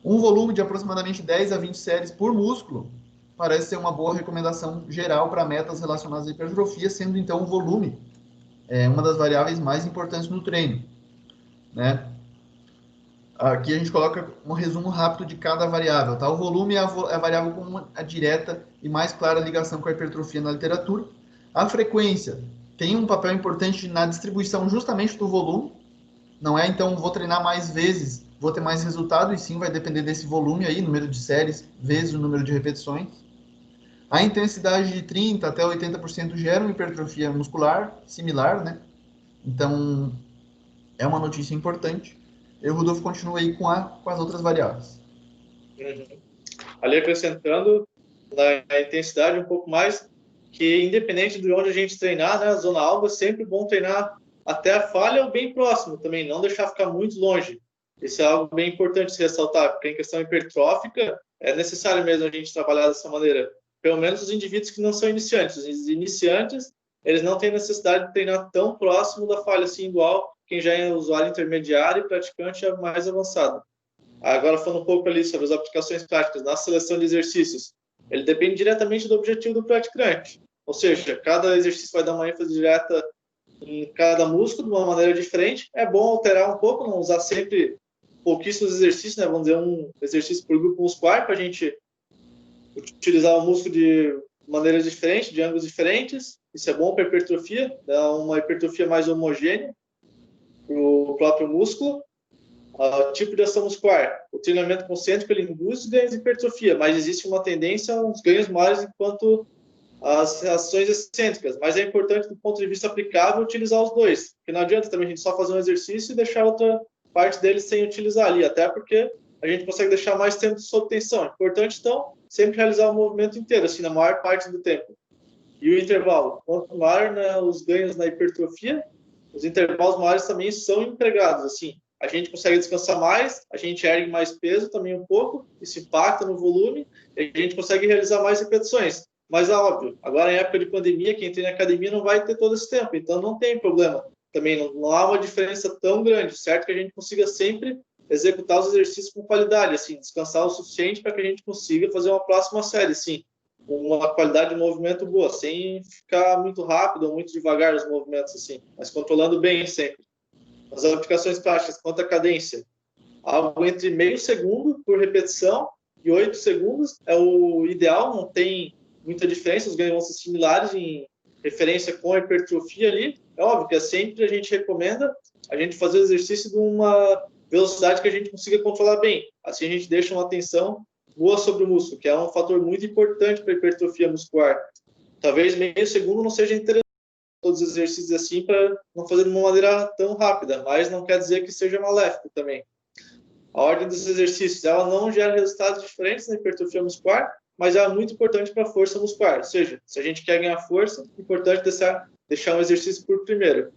Um volume de aproximadamente 10 a 20 séries por músculo parece ser uma boa recomendação geral para metas relacionadas à hipertrofia, sendo então o volume uma das variáveis mais importantes no treino, né? Aqui a gente coloca um resumo rápido de cada variável, tá? O volume é a variável com a direta e mais clara ligação com a hipertrofia na literatura. A frequência tem um papel importante na distribuição justamente do volume. Não é, então, vou treinar mais vezes, vou ter mais resultado, e sim vai depender desse volume aí, número de séries, vezes o número de repetições. A intensidade de 30% até 80% gera uma hipertrofia muscular similar, né? Então, é uma notícia importante. E o Rodolfo continua aí com as outras variáveis. Uhum. Ali acrescentando na intensidade um pouco mais, que independente de onde a gente treinar, né, a zona alva é sempre bom treinar até a falha ou bem próximo também, não deixar ficar muito longe. Isso é algo bem importante se ressaltar, porque em questão hipertrófica é necessário mesmo a gente trabalhar dessa maneira. Pelo menos os indivíduos que não são iniciantes. Os iniciantes, eles não têm necessidade de treinar tão próximo da falha, assim, igual quem já é usuário intermediário e praticante é mais avançado. Agora, falando um pouco ali sobre as aplicações práticas na seleção de exercícios, ele depende diretamente do objetivo do praticante. Ou seja, cada exercício vai dar uma ênfase direta em cada músculo de uma maneira diferente. É bom alterar um pouco, não usar sempre pouquíssimos exercícios, né? Vamos dizer, um exercício por grupo muscular, para a gente utilizar o músculo de maneiras diferentes, de ângulos diferentes. Isso é bom para a hipertrofia, dá uma hipertrofia mais homogênea para o próprio músculo. Tipo de ação muscular. O treinamento concêntrico ele induz ganhos de hipertrofia, mas existe uma tendência a uns ganhos maiores enquanto as ações excêntricas. Mas é importante, do ponto de vista aplicável, utilizar os dois. Porque não adianta também a gente só fazer um exercício e deixar outra parte dele sem utilizar ali, até porque a gente consegue deixar mais tempo sob tensão. É importante, então, sempre realizar o movimento inteiro, assim, na maior parte do tempo. E o intervalo. Quanto maior, né, os ganhos na hipertrofia, os intervalos maiores também são empregados, assim. A gente consegue descansar mais, a gente ergue mais peso também um pouco, isso impacta no volume, e a gente consegue realizar mais repetições. Mas é óbvio, agora em época de pandemia, quem treina academia não vai ter todo esse tempo, então não tem problema. Também não há uma diferença tão grande, certo? Que a gente consiga sempre executar os exercícios com qualidade, assim, descansar o suficiente para que a gente consiga fazer uma próxima série, assim, com uma qualidade de movimento boa, sem ficar muito rápido ou muito devagar os movimentos, assim, mas controlando bem sempre. As aplicações práticas, quanto à cadência, algo entre meio segundo por repetição e 8 segundos é o ideal, não tem muita diferença, os ganhos vão ser similares em referência com a hipertrofia ali. É óbvio que sempre a gente recomenda a gente fazer o exercício de uma velocidade que a gente consiga controlar bem. Assim a gente deixa uma tensão boa sobre o músculo, que é um fator muito importante para a hipertrofia muscular. Talvez meio segundo não seja interessante todos os exercícios assim para não fazer de uma maneira tão rápida, mas não quer dizer que seja maléfico também. A ordem dos exercícios, ela não gera resultados diferentes na hipertrofia muscular, mas ela é muito importante para a força muscular. Ou seja, se a gente quer ganhar força, é importante deixar um exercício por primeiro,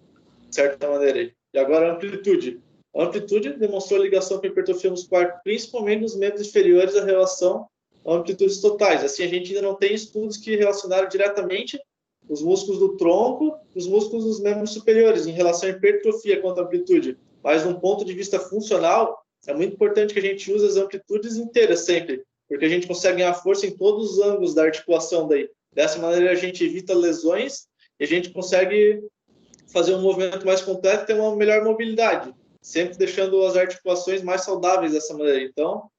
de certa maneira. E agora a amplitude. A amplitude demonstrou ligação com a hipertrofia muscular, principalmente nos membros inferiores, a relação a amplitudes totais. Assim, a gente ainda não tem estudos que relacionaram diretamente os músculos do tronco e os músculos dos membros superiores em relação à hipertrofia quanto à amplitude. Mas, de um ponto de vista funcional, é muito importante que a gente use as amplitudes inteiras sempre, porque a gente consegue ganhar força em todos os ângulos da articulação daí. Dessa maneira, a gente evita lesões e a gente consegue fazer um movimento mais completo e ter uma melhor mobilidade, sempre deixando as articulações mais saudáveis dessa maneira. Então,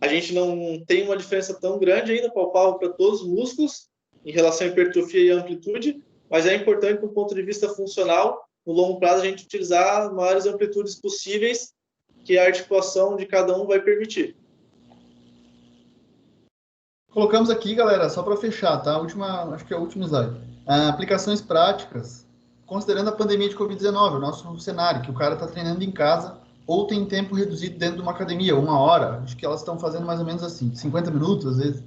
a gente não tem uma diferença tão grande ainda, palpável para todos os músculos, em relação à hipertrofia e amplitude, mas é importante, do ponto de vista funcional, no longo prazo, a gente utilizar as maiores amplitudes possíveis que a articulação de cada um vai permitir. Colocamos aqui, galera, só para fechar, tá? Acho que é o último slide. Aplicações práticas, considerando a pandemia de Covid-19, o nosso cenário, que o cara está treinando em casa ou tem tempo reduzido dentro de uma academia, 1 hora, acho que elas estão fazendo mais ou menos assim, 50 minutos, às vezes.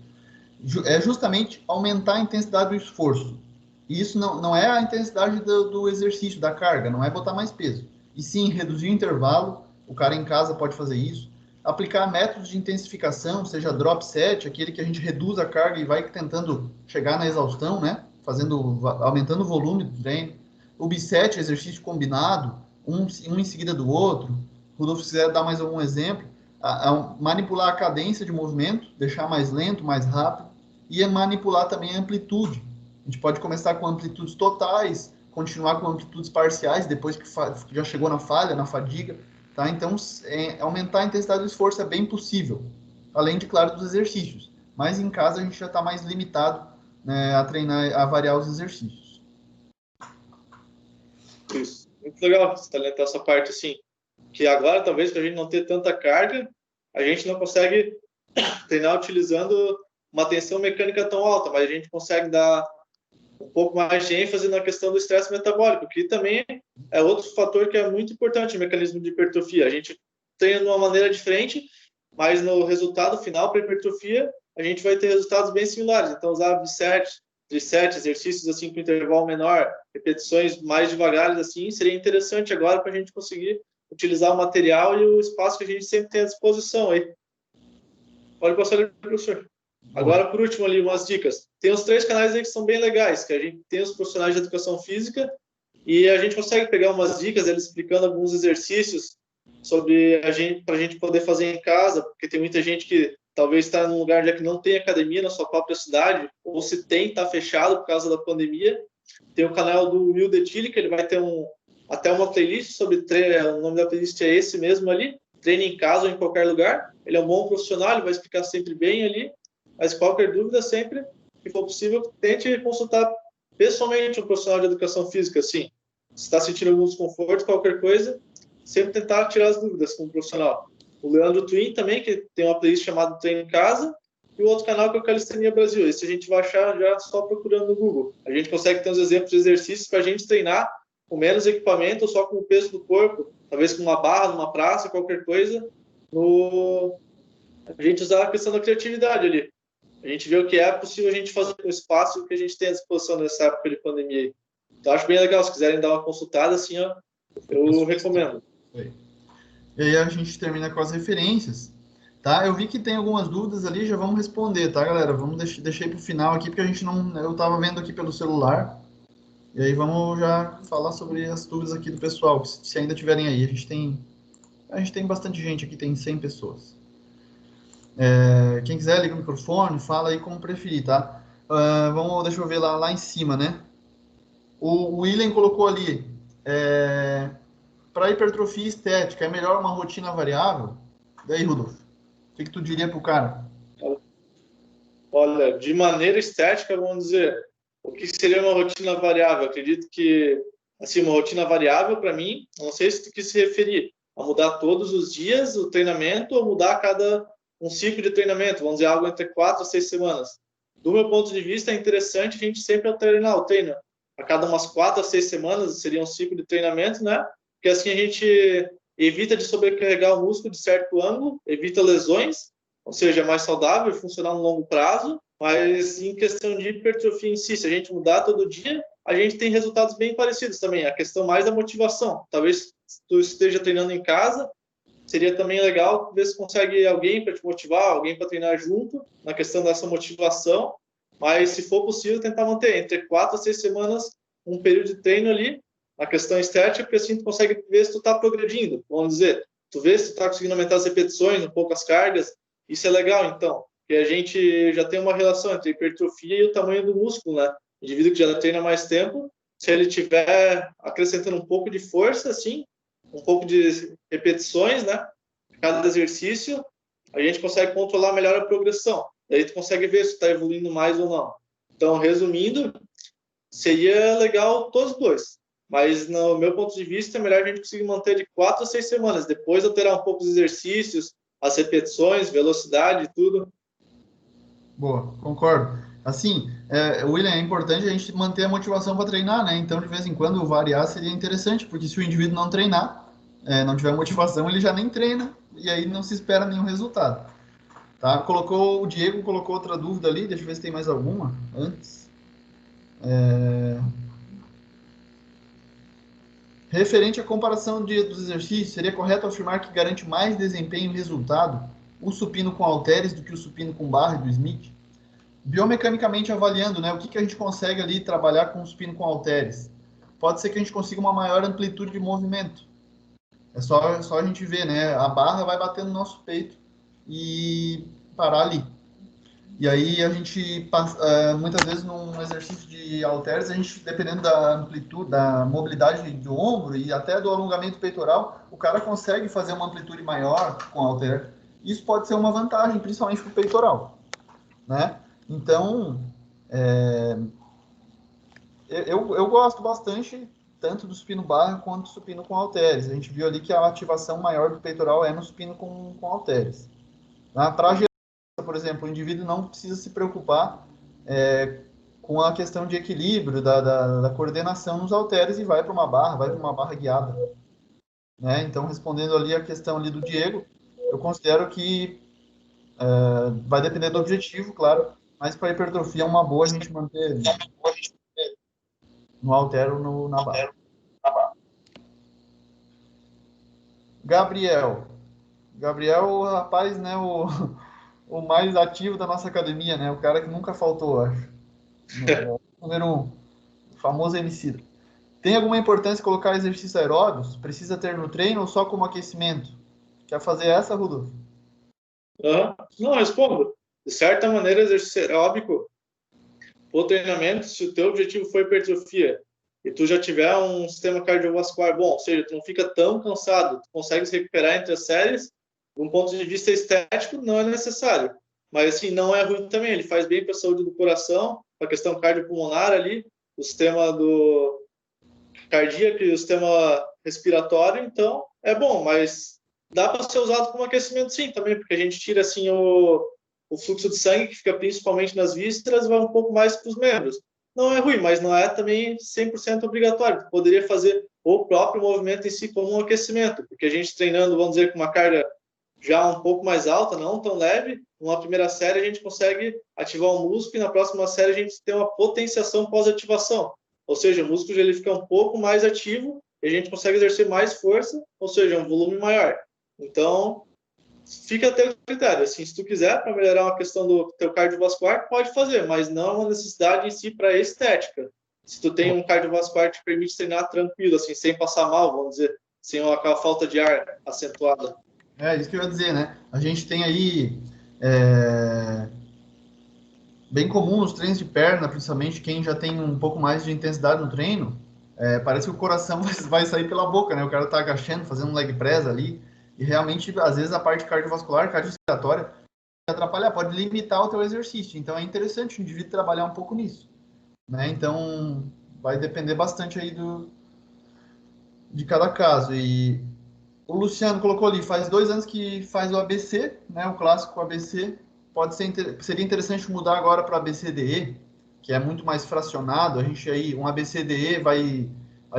É justamente aumentar a intensidade do esforço. E isso não é a intensidade do exercício, da carga, não é botar mais peso. E sim, reduzir o intervalo, o cara em casa pode fazer isso. Aplicar métodos de intensificação, seja drop set, aquele que a gente reduz a carga e vai tentando chegar na exaustão, né? Aumentando o volume do treino. O biset, exercício combinado, um em seguida do outro. Rodolfo, se quiser dar mais algum exemplo, manipular a cadência de movimento, deixar mais lento, mais rápido, e manipular também a amplitude. A gente pode começar com amplitudes totais, continuar com amplitudes parciais, depois que já chegou na falha, na fadiga, tá? Então, aumentar a intensidade do esforço é bem possível, além de, claro, dos exercícios. Mas em casa a gente já está mais limitado, né, a treinar, a variar os exercícios. Isso. Muito legal salientar essa parte, assim, que agora, talvez, para a gente não ter tanta carga, a gente não consegue treinar utilizando uma tensão mecânica tão alta, mas a gente consegue dar um pouco mais de ênfase na questão do estresse metabólico, que também é outro fator que é muito importante no mecanismo de hipertrofia. A gente treina de uma maneira diferente, mas no resultado final para hipertrofia, a gente vai ter resultados bem similares. Então, usar bisets, trisets, exercícios assim com intervalo menor, repetições mais devagares, assim, seria interessante agora para a gente conseguir utilizar o material e o espaço que a gente sempre tem à disposição aí. Pode passar ali, professor. Agora, por último, ali, umas dicas. Tem os 3 canais aí que são bem legais, que a gente tem os profissionais de educação física e a gente consegue pegar umas dicas, eles explicando alguns exercícios sobre para a gente poder fazer em casa, porque tem muita gente que talvez está num lugar já que não tem academia na sua própria cidade, ou se tem, está fechado por causa da pandemia. Tem o canal do Will Detilli, que ele vai ter até uma playlist sobre treino, o nome da playlist é esse mesmo ali, treine em casa ou em qualquer lugar. Ele é um bom profissional, ele vai explicar sempre bem ali, mas qualquer dúvida, sempre que for possível, tente consultar pessoalmente um profissional de educação física, assim. Se está sentindo algum desconforto, qualquer coisa, sempre tentar tirar as dúvidas com o profissional. O Leandro Twin também, que tem uma playlist chamada Treino em Casa, e o outro canal que é o Calistenia Brasil. Esse a gente vai achar já só procurando no Google. A gente consegue ter uns exemplos de exercícios para a gente treinar com menos equipamento, só com o peso do corpo, talvez com uma barra numa praça, qualquer coisa, a gente usar a questão da criatividade ali. A gente vê o que é possível a gente fazer com o espaço que a gente tem à disposição nessa época de pandemia. Então, acho bem legal. Se quiserem dar uma consultada, assim, ó, eu recomendo. E aí a gente termina com as referências, tá? Eu vi que tem algumas dúvidas ali, já vamos responder, tá, galera? Deixei para o final aqui, porque a gente não... Eu estava vendo aqui pelo celular, e aí vamos já falar sobre as dúvidas aqui do pessoal, se ainda tiverem aí. A gente tem bastante gente aqui, tem 100 pessoas. Quem quiser, liga o microfone, fala aí como preferir, tá? Deixa eu ver lá em cima, né? O William colocou ali, para hipertrofia estética, é melhor uma rotina variável? Daí, Rudolf, o que tu diria pro cara? Olha, de maneira estética, vamos dizer, o que seria uma rotina variável? Acredito que, assim, uma rotina variável, para mim, não sei se tu quis se referir a mudar todos os dias o treinamento ou mudar a cada um ciclo de treinamento, vamos dizer, algo entre 4 a 6 semanas. Do meu ponto de vista, é interessante a gente sempre alternar o treino. A cada umas 4 a 6 semanas seria um ciclo de treinamento, né? Porque assim a gente evita de sobrecarregar o músculo de certo ângulo, evita lesões, ou seja, é mais saudável e funcionar no longo prazo, mas em questão de hipertrofia em si, se a gente mudar todo dia, a gente tem resultados bem parecidos também. A questão mais da motivação. Talvez tu esteja treinando em casa, seria também legal ver se consegue alguém para te motivar, alguém para treinar junto, na questão dessa motivação, mas se for possível, tentar manter entre 4 a 6 semanas um período de treino ali, na questão estética, porque assim tu consegue ver se tu está progredindo, vamos dizer. Tu vê se tu está conseguindo aumentar as repetições, um pouco as cargas, isso é legal, então, porque a gente já tem uma relação entre a hipertrofia e o tamanho do músculo, né? O indivíduo que já treina mais tempo, se ele tiver acrescentando um pouco de força, assim, um pouco de repetições, né? Cada exercício, a gente consegue controlar melhor a progressão. Daí tu consegue ver se está evoluindo mais ou não. Então, resumindo, seria legal todos os dois. Mas, no meu ponto de vista, é melhor a gente conseguir manter de 4 a 6 semanas. Depois alterar um pouco os exercícios, as repetições, velocidade e tudo. Boa, concordo. Assim, William, é importante a gente manter a motivação para treinar, né? Então, de vez em quando, variar seria interessante, porque se o indivíduo não treinar, não tiver motivação, ele já nem treina, e aí não se espera nenhum resultado. Tá? O Diego colocou outra dúvida ali, deixa eu ver se tem mais alguma antes. Referente à comparação dos exercícios, seria correto afirmar que garante mais desempenho e resultado o supino com halteres do que o supino com barra do Smith? Biomecanicamente avaliando, né, o que a gente consegue ali trabalhar com o supino com halteres? Pode ser que a gente consiga uma maior amplitude de movimento. É só a gente ver, né? A barra vai bater no nosso peito e parar ali. E aí a gente, muitas vezes num exercício de halteres, a gente, dependendo da amplitude, da mobilidade do ombro e até do alongamento peitoral, o cara consegue fazer uma amplitude maior com halter. Isso pode ser uma vantagem, principalmente para o peitoral, né? Então, eu gosto bastante tanto do supino barra quanto do supino com halteres. A gente viu ali que a ativação maior do peitoral é no supino com halteres. Para por exemplo, o indivíduo não precisa se preocupar com a questão de equilíbrio, da coordenação nos halteres e vai para uma barra guiada. Né? Então, respondendo ali a questão ali do Diego, eu considero que vai depender do objetivo, claro, mas para hipertrofia é uma boa a gente manter no halter ou na barra. Gabriel, o rapaz, né, o mais ativo da nossa academia, né, o cara que nunca faltou, acho. Número 1, o famoso Emicida. Tem alguma importância colocar exercícios aeróbios? Precisa ter no treino ou só como aquecimento? Quer fazer essa, Rudolf? Não, respondo. De certa maneira, exercício aeróbico, o treinamento, se o teu objetivo for hipertrofia e tu já tiver um sistema cardiovascular bom, ou seja, tu não fica tão cansado, tu consegue se recuperar entre as séries, de um ponto de vista estético, não é necessário. Mas, assim, não é ruim também. Ele faz bem para a saúde do coração, para a questão cardiopulmonar ali, o sistema do cardíaco e o sistema respiratório. Então, é bom, mas dá para ser usado como aquecimento sim, também, porque a gente tira, assim, o fluxo de sangue, que fica principalmente nas vísceras, vai um pouco mais para os membros. Não é ruim, mas não é também 100% obrigatório. Poderia fazer o próprio movimento em si como um aquecimento, porque a gente treinando, vamos dizer, com uma carga já um pouco mais alta, não tão leve, numa primeira série a gente consegue ativar o músculo e na próxima série a gente tem uma potenciação pós-ativação. Ou seja, o músculo ele fica um pouco mais ativo e a gente consegue exercer mais força, ou seja, um volume maior. Então, fica a teu critério. Assim, se tu quiser, para melhorar uma questão do teu cardiovascular, pode fazer, mas não é uma necessidade em si para estética. Se tu tem um cardiovascular que te permite treinar tranquilo, assim, sem passar mal, vamos dizer, sem aquela falta de ar acentuada. É isso que eu ia dizer, né? A gente tem aí bem comum nos treinos de perna, principalmente quem já tem um pouco mais de intensidade no treino, Parece que o coração vai sair pela boca, né? O cara tá agachando, fazendo um leg press ali, e realmente, às vezes, a parte cardiovascular, cardiorrespiratória, pode atrapalhar, pode limitar o teu exercício. Então, é interessante o indivíduo trabalhar um pouco nisso, né? Então, vai depender bastante aí de cada caso. E o Luciano colocou ali, faz 2 anos que faz o ABC, né? O clássico ABC. Seria interessante mudar agora para ABCDE, que é muito mais fracionado. A gente aí, um ABCDE vai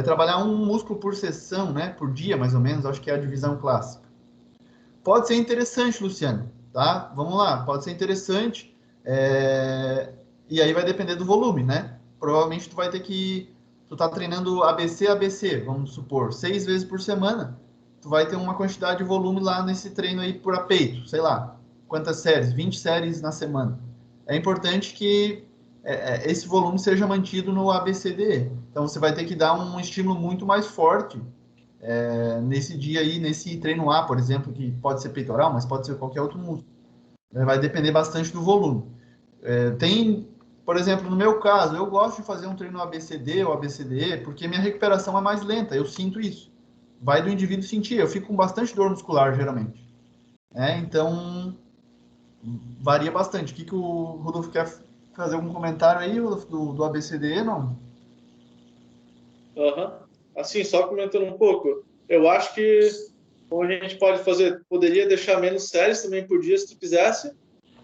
trabalhar um músculo por sessão, né? Por dia, mais ou menos. Acho que é a divisão clássica. Pode ser interessante, Luciano, tá? Vamos lá, pode ser interessante. E aí vai depender do volume, né? Provavelmente tu tá treinando ABC, ABC, vamos supor, 6 vezes por semana. Tu vai ter uma quantidade de volume lá nesse treino aí por peito, sei lá, quantas séries, 20 séries na semana. É importante que esse volume seja mantido no ABCDE. Então você vai ter que dar um estímulo muito mais forte nesse dia aí, nesse treino A, por exemplo, que pode ser peitoral, mas pode ser qualquer outro músculo. Vai depender bastante do volume. Por exemplo, no meu caso, eu gosto de fazer um treino ABCD ou ABCDE porque minha recuperação é mais lenta, eu sinto isso. Vai do indivíduo sentir, eu fico com bastante dor muscular, geralmente. Então, varia bastante. O que o Rodolfo quer fazer algum comentário aí, Rodolfo, do ABCDE, não? Uhum. Assim, só comentando um pouco, eu acho que como a gente pode fazer, poderia deixar menos séries também por dia se tu quisesse,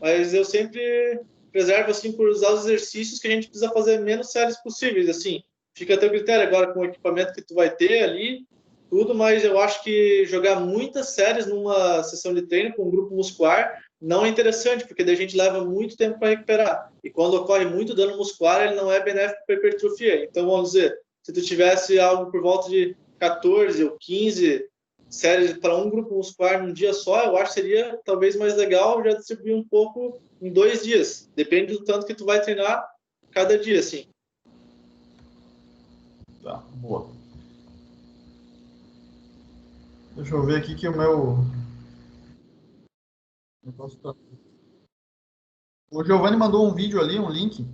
mas eu sempre preservo assim por usar os exercícios que a gente precisa fazer menos séries possíveis, assim. Fica a teu critério agora com o equipamento que tu vai ter ali, tudo, mas eu acho que jogar muitas séries numa sessão de treino com um grupo muscular não é interessante, porque daí a gente leva muito tempo para recuperar. E quando ocorre muito dano muscular, ele não é benéfico para a hipertrofia. Então, vamos dizer, se tu tivesse algo por volta de 14 ou 15 séries para um grupo muscular num dia só, eu acho que seria talvez mais legal já distribuir um pouco em 2 dias. Depende do tanto que tu vai treinar cada dia, assim. Tá, boa. Deixa eu ver aqui que o meu... O Giovanni mandou um vídeo ali, um link,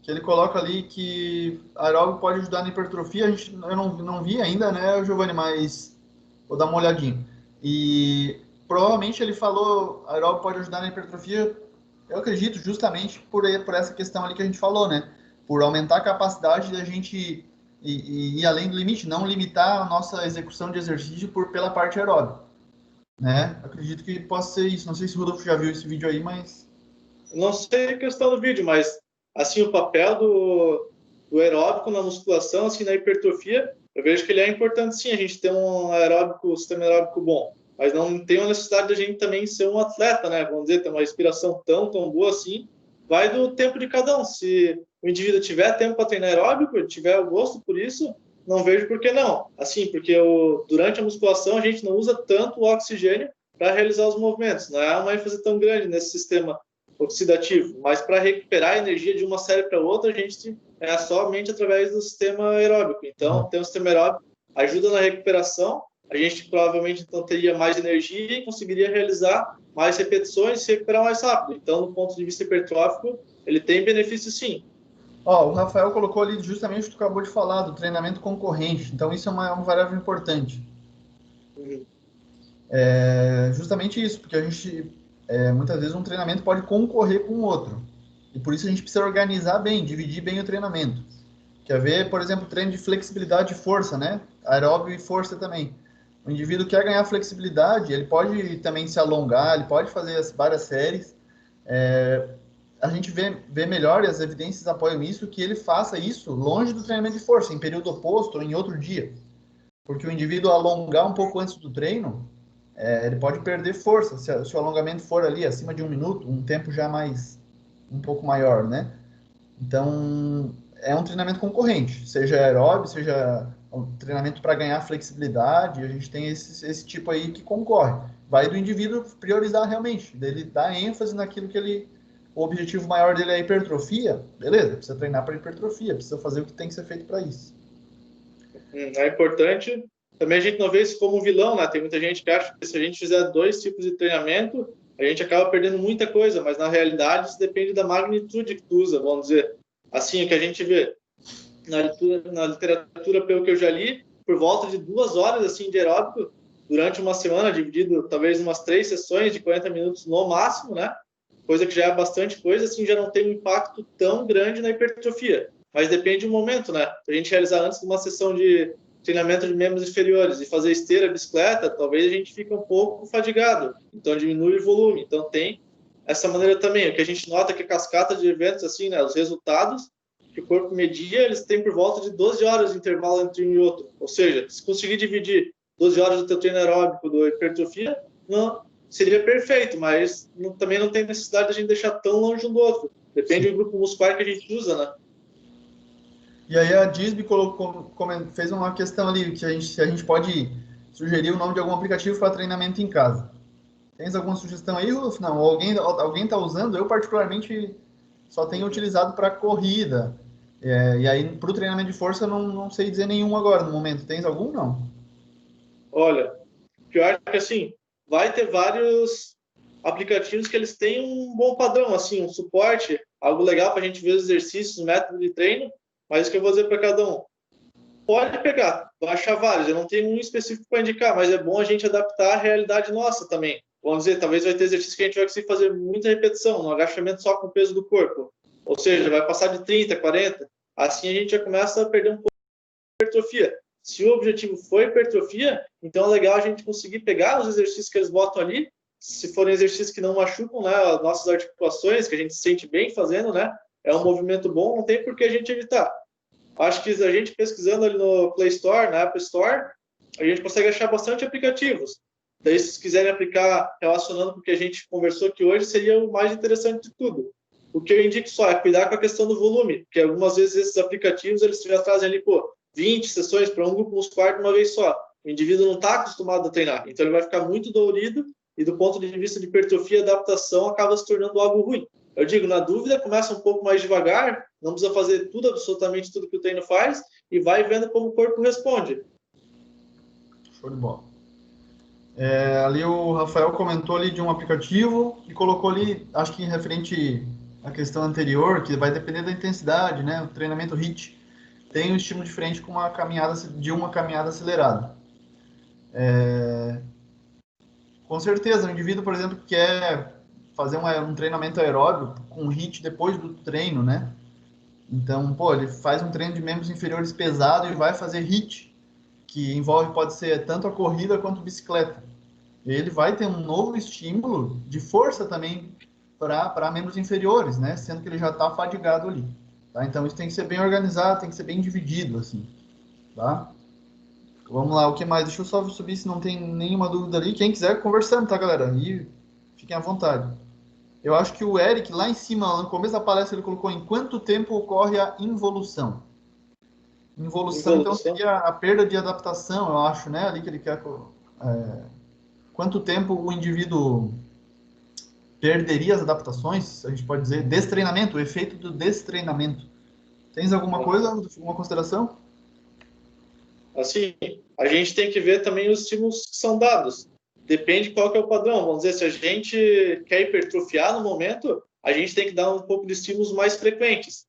que ele coloca ali que aeróbico pode ajudar na hipertrofia. Eu não vi ainda, né, Giovanni, mas vou dar uma olhadinha. E provavelmente ele falou aeróbico pode ajudar na hipertrofia, eu acredito, justamente por essa questão ali que a gente falou, né? Por aumentar a capacidade da gente ir além do limite, não limitar a nossa execução de exercício pela parte aeróbica, né? Acredito que possa ser isso. Não sei se o Rodolfo já viu esse vídeo aí, mas... Não sei a questão do vídeo, mas assim o papel do aeróbico na musculação, assim na hipertrofia, eu vejo que ele é importante sim, a gente ter um sistema aeróbico bom, mas não tem a necessidade de a gente também ser um atleta, né? Vamos dizer, ter uma respiração tão boa assim, vai do tempo de cada um. Se o indivíduo tiver tempo para treinar aeróbico, ele tiver o gosto por isso, não vejo por que não. Assim, porque durante a musculação a gente não usa tanto o oxigênio para realizar os movimentos, não é uma ênfase tão grande nesse sistema oxidativo, mas para recuperar a energia de uma série para outra, a gente é somente através do sistema aeróbico. Então, ter um sistema aeróbico ajuda na recuperação, a gente provavelmente então teria mais energia e conseguiria realizar mais repetições e se recuperar mais rápido. Então, do ponto de vista hipertrófico, ele tem benefício sim. Ó, o Rafael colocou ali justamente o que tu acabou de falar, do treinamento concorrente. Então, isso é uma variável importante. Uhum. Justamente isso, porque a gente, muitas vezes, um treinamento pode concorrer com o outro. E por isso a gente precisa organizar bem, dividir bem o treinamento. Quer ver, por exemplo, treino de flexibilidade e força, né? Aeróbio e força também. O indivíduo quer ganhar flexibilidade, ele pode também se alongar, ele pode fazer várias séries. A gente vê melhor, e as evidências apoiam isso, que ele faça isso longe do treinamento de força, em período oposto ou em outro dia. Porque o indivíduo alongar um pouco antes do treino, ele pode perder força. Se o alongamento for ali acima de 1 minuto, um tempo já um pouco maior, né? Então, é um treinamento concorrente, seja aeróbio, seja um treinamento para ganhar flexibilidade, a gente tem esse tipo aí que concorre. Vai do indivíduo priorizar realmente, dele dar ênfase naquilo que o objetivo maior dele é a hipertrofia, beleza, precisa treinar para hipertrofia, precisa fazer o que tem que ser feito para isso. É importante. Também a gente não vê isso como um vilão, né? Tem muita gente que acha que se a gente fizer 2 tipos de treinamento, a gente acaba perdendo muita coisa, mas na realidade isso depende da magnitude que tu usa, vamos dizer. Assim, o que a gente vê. na literatura, pelo que eu já li, por volta de 2 horas assim, de aeróbico durante uma semana, dividido talvez em umas 3 sessões de 40 minutos no máximo, né? Coisa que já é bastante coisa, assim, já não tem um impacto tão grande na hipertrofia. Mas depende do momento, né? Se a gente realizar antes de uma sessão de treinamento de membros inferiores e fazer esteira, bicicleta, talvez a gente fique um pouco fadigado. Então, diminui o volume. Então, tem essa maneira também. O que a gente nota é que a cascata de eventos, assim, né? Os resultados que o corpo media, eles têm por volta de 12 horas de intervalo entre um e outro. Ou seja, se conseguir dividir 12 horas do teu treino aeróbico do hipertrofia, não seria perfeito, mas também não tem necessidade de a gente deixar tão longe um do outro. Depende do grupo muscular que a gente usa, né? E aí a Disney fez uma questão ali, que se a gente pode sugerir o nome de algum aplicativo para treinamento em casa. Tens alguma sugestão aí, Ruf? Não, alguém está usando? Eu, particularmente, só tenho utilizado para corrida. E aí, para o treinamento de força, eu não sei dizer nenhum agora, no momento. Tens algum, não? Olha, pior que assim, vai ter vários aplicativos que eles têm um bom padrão, assim, um suporte, algo legal para a gente ver os exercícios, o método de treino, mas o que eu vou dizer para cada um? Pode pegar, baixar vários, eu não tenho um específico para indicar, mas é bom a gente adaptar à realidade nossa também. Vamos dizer, talvez vai ter exercício que a gente vai conseguir fazer muita repetição, no agachamento só com o peso do corpo. Ou seja, vai passar de 30, 40, assim a gente já começa a perder um pouco de hipertrofia. Se o objetivo for hipertrofia, então é legal a gente conseguir pegar os exercícios que eles botam ali, se forem exercícios que não machucam, né, as nossas articulações, que a gente se sente bem fazendo, né, é um movimento bom, não tem por que a gente evitar. Acho que a gente pesquisando ali no Play Store, na App Store, a gente consegue achar bastante aplicativos. Daí, se quiserem aplicar relacionando com o que a gente conversou aqui hoje, seria o mais interessante de tudo. O que eu indico só é cuidar com a questão do volume, porque algumas vezes esses aplicativos eles já trazem ali, 20 sessões para um grupo muscular de uma vez só. O indivíduo não está acostumado a treinar, então ele vai ficar muito dolorido e do ponto de vista de hipertrofia e adaptação acaba se tornando algo ruim. Eu digo, na dúvida, começa um pouco mais devagar, não precisa fazer tudo, absolutamente tudo que o treino faz, e vai vendo como o corpo responde. Show de bola. Ali o Rafael comentou ali de um aplicativo e colocou ali, acho que referente à questão anterior, que vai depender da intensidade, né? O treinamento HIIT tem um estímulo diferente com uma caminhada acelerada. Com certeza, o indivíduo, por exemplo, que quer fazer um treinamento aeróbico com HIIT depois do treino, né? Então, ele faz um treino de membros inferiores pesado e vai fazer HIIT, que envolve, pode ser tanto a corrida quanto a bicicleta. Ele vai ter um novo estímulo de força também para membros inferiores, né? Sendo que ele já está fadigado ali. Tá? Então, isso tem que ser bem organizado, tem que ser bem dividido, assim. Tá? Vamos lá, o que mais? Deixa eu só subir se não tem nenhuma dúvida ali. Quem quiser, conversando, tá, galera? E fiquem à vontade. Eu acho que o Eric, lá em cima, no começo da palestra, ele colocou em quanto tempo ocorre a involução. Involução, então, seria a perda de adaptação, eu acho, né? Ali que ele quer... quanto tempo o indivíduo perderia as adaptações, a gente pode dizer, destreinamento, o efeito do destreinamento. Tens alguma coisa, alguma consideração? Assim, a gente tem que ver também os estímulos que são dados. Depende qual que é o padrão. Vamos dizer, se a gente quer hipertrofiar no momento, a gente tem que dar um pouco de estímulos mais frequentes.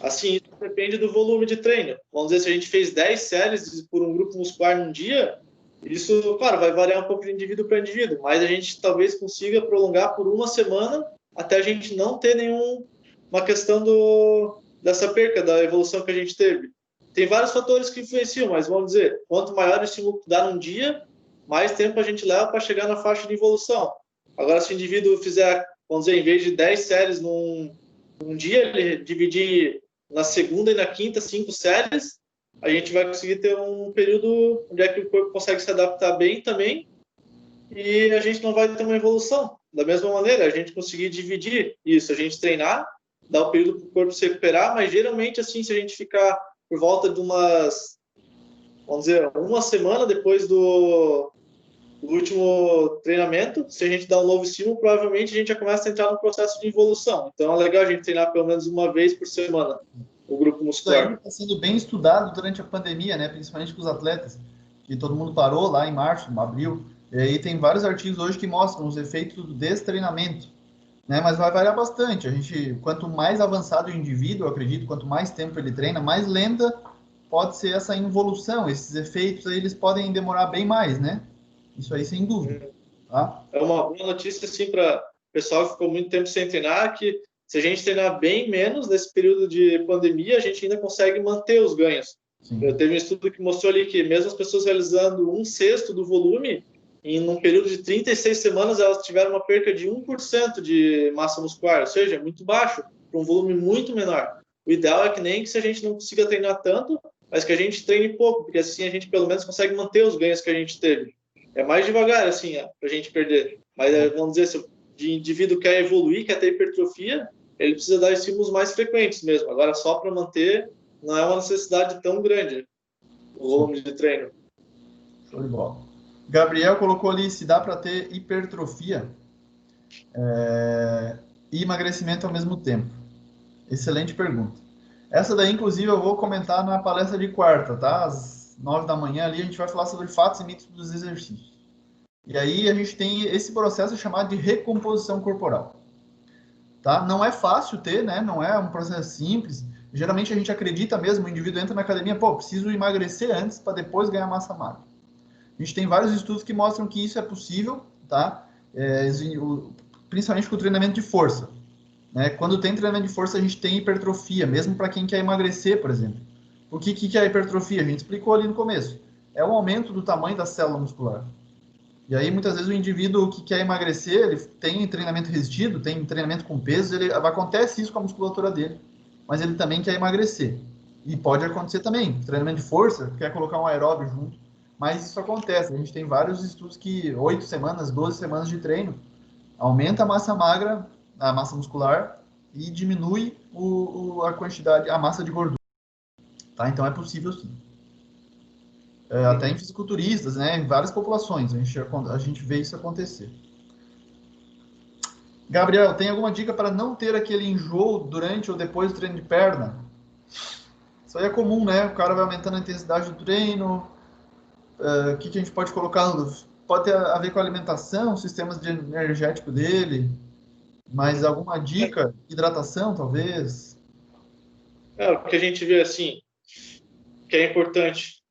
Assim, isso depende do volume de treino. Vamos dizer, se a gente fez 10 séries por um grupo muscular num dia, isso, claro, vai variar um pouco de indivíduo para indivíduo, mas a gente talvez consiga prolongar por uma semana até a gente não ter nenhuma questão dessa perca, da evolução que a gente teve. Tem vários fatores que influenciam, mas vamos dizer, quanto maior o estímulo que dá num dia, mais tempo a gente leva para chegar na faixa de evolução. Agora, se o indivíduo fizer, vamos dizer, em vez de 10 séries num dia, ele dividir na segunda e na quinta 5 séries, a gente vai conseguir ter um período onde é que o corpo consegue se adaptar bem também e a gente não vai ter uma evolução. Da mesma maneira, a gente conseguir dividir isso, a gente treinar, dar o período para o corpo se recuperar, mas geralmente, assim, se a gente ficar por volta de vamos dizer, uma semana depois do último treinamento, se a gente dá um novo estímulo, provavelmente a gente já começa a entrar no processo de evolução. Então, é legal a gente treinar pelo menos uma vez por semana o grupo muscular. Isso aí está sendo bem estudado durante a pandemia, né? Principalmente com os atletas, que todo mundo parou lá em março, abril. E aí tem vários artigos hoje que mostram os efeitos do destreinamento. né? Mas vai variar bastante. Quanto mais avançado o indivíduo, eu acredito, quanto mais tempo ele treina, mais lenta pode ser essa involução. Esses efeitos aí, eles podem demorar bem mais, né? Isso aí, sem dúvida, tá? É uma boa notícia, assim, para o pessoal que ficou muito tempo sem treinar, que se a gente treinar bem menos nesse período de pandemia, a gente ainda consegue manter os ganhos. Sim. Teve um estudo que mostrou ali que mesmo as pessoas realizando 1/6 do volume, em um período de 36 semanas, elas tiveram uma perca de 1% de massa muscular, ou seja, é muito baixo, para um volume muito menor. O ideal é que nem que se a gente não consiga treinar tanto, mas que a gente treine pouco, porque assim a gente pelo menos consegue manter os ganhos que a gente teve. É mais devagar, assim, para a gente perder. Mas, vamos dizer, se o indivíduo quer evoluir, quer ter hipertrofia, ele precisa dar estímulos mais frequentes mesmo. Agora, só para manter, não é uma necessidade tão grande o volume de treino. Show de bola. Gabriel colocou ali se dá para ter hipertrofia e emagrecimento ao mesmo tempo. Excelente pergunta. Essa daí, inclusive, eu vou comentar na palestra de quarta, tá? Às 9 da manhã ali, a gente vai falar sobre fatos e mitos dos exercícios. E aí a gente tem esse processo chamado de recomposição corporal. Tá? Não é fácil ter, né? Não é um processo simples. Geralmente a gente acredita mesmo, o indivíduo entra na academia, pô, preciso emagrecer antes para depois ganhar massa magra. A gente tem vários estudos que mostram que isso é possível, tá? Principalmente com o treinamento de força. Né? Quando tem treinamento de força, a gente tem hipertrofia, mesmo para quem quer emagrecer, por exemplo. O que é a hipertrofia? A gente explicou ali no começo. É o aumento do tamanho da célula muscular. E aí, muitas vezes, o indivíduo que quer emagrecer, ele tem treinamento resistido, tem treinamento com peso, acontece isso com a musculatura dele, mas ele também quer emagrecer. E pode acontecer também, treinamento de força, quer colocar um aeróbio junto, mas isso acontece. A gente tem vários estudos que 8 semanas, 12 semanas de treino, aumenta a massa magra, a massa muscular, e diminui a quantidade, a massa de gordura. Tá? Então, é possível sim. Até em fisiculturistas, né, em várias populações, a gente vê isso acontecer. Gabriel, tem alguma dica para não ter aquele enjoo durante ou depois do treino de perna? Isso aí é comum, né? O cara vai aumentando a intensidade do treino. O que a gente pode colocar? Pode ter a ver com a alimentação, sistemas de energético dele, mas alguma dica? Hidratação, talvez? O que a gente vê, assim, que é importante.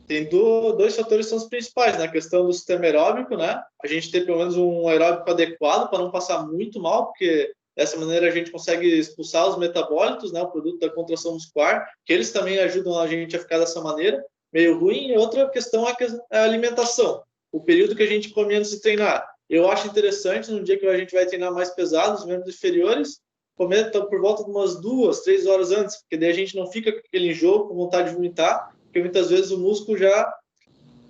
Tem dois fatores que são os principais, né? A questão do sistema aeróbico, né? A gente ter pelo menos um aeróbico adequado para não passar muito mal, porque dessa maneira a gente consegue expulsar os metabólitos, né? O produto da contração muscular, que eles também ajudam a gente a ficar dessa maneira, meio ruim. E outra questão é a alimentação. O período que a gente come antes de treinar. Eu acho interessante, no dia que a gente vai treinar mais pesado, os membros inferiores, comer por volta de umas 2, 3 horas antes, porque daí a gente não fica com aquele enjoo, com vontade de vomitar, porque muitas vezes o músculo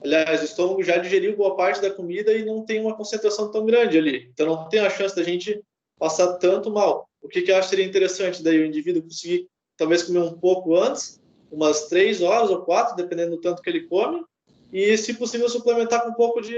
aliás, o estômago já digeriu boa parte da comida e não tem uma concentração tão grande ali. Então não tem a chance da gente passar tanto mal. O que eu acho que seria interessante daí o indivíduo conseguir talvez comer um pouco antes, umas 3 horas ou 4, dependendo do tanto que ele come, e se possível suplementar com um pouco de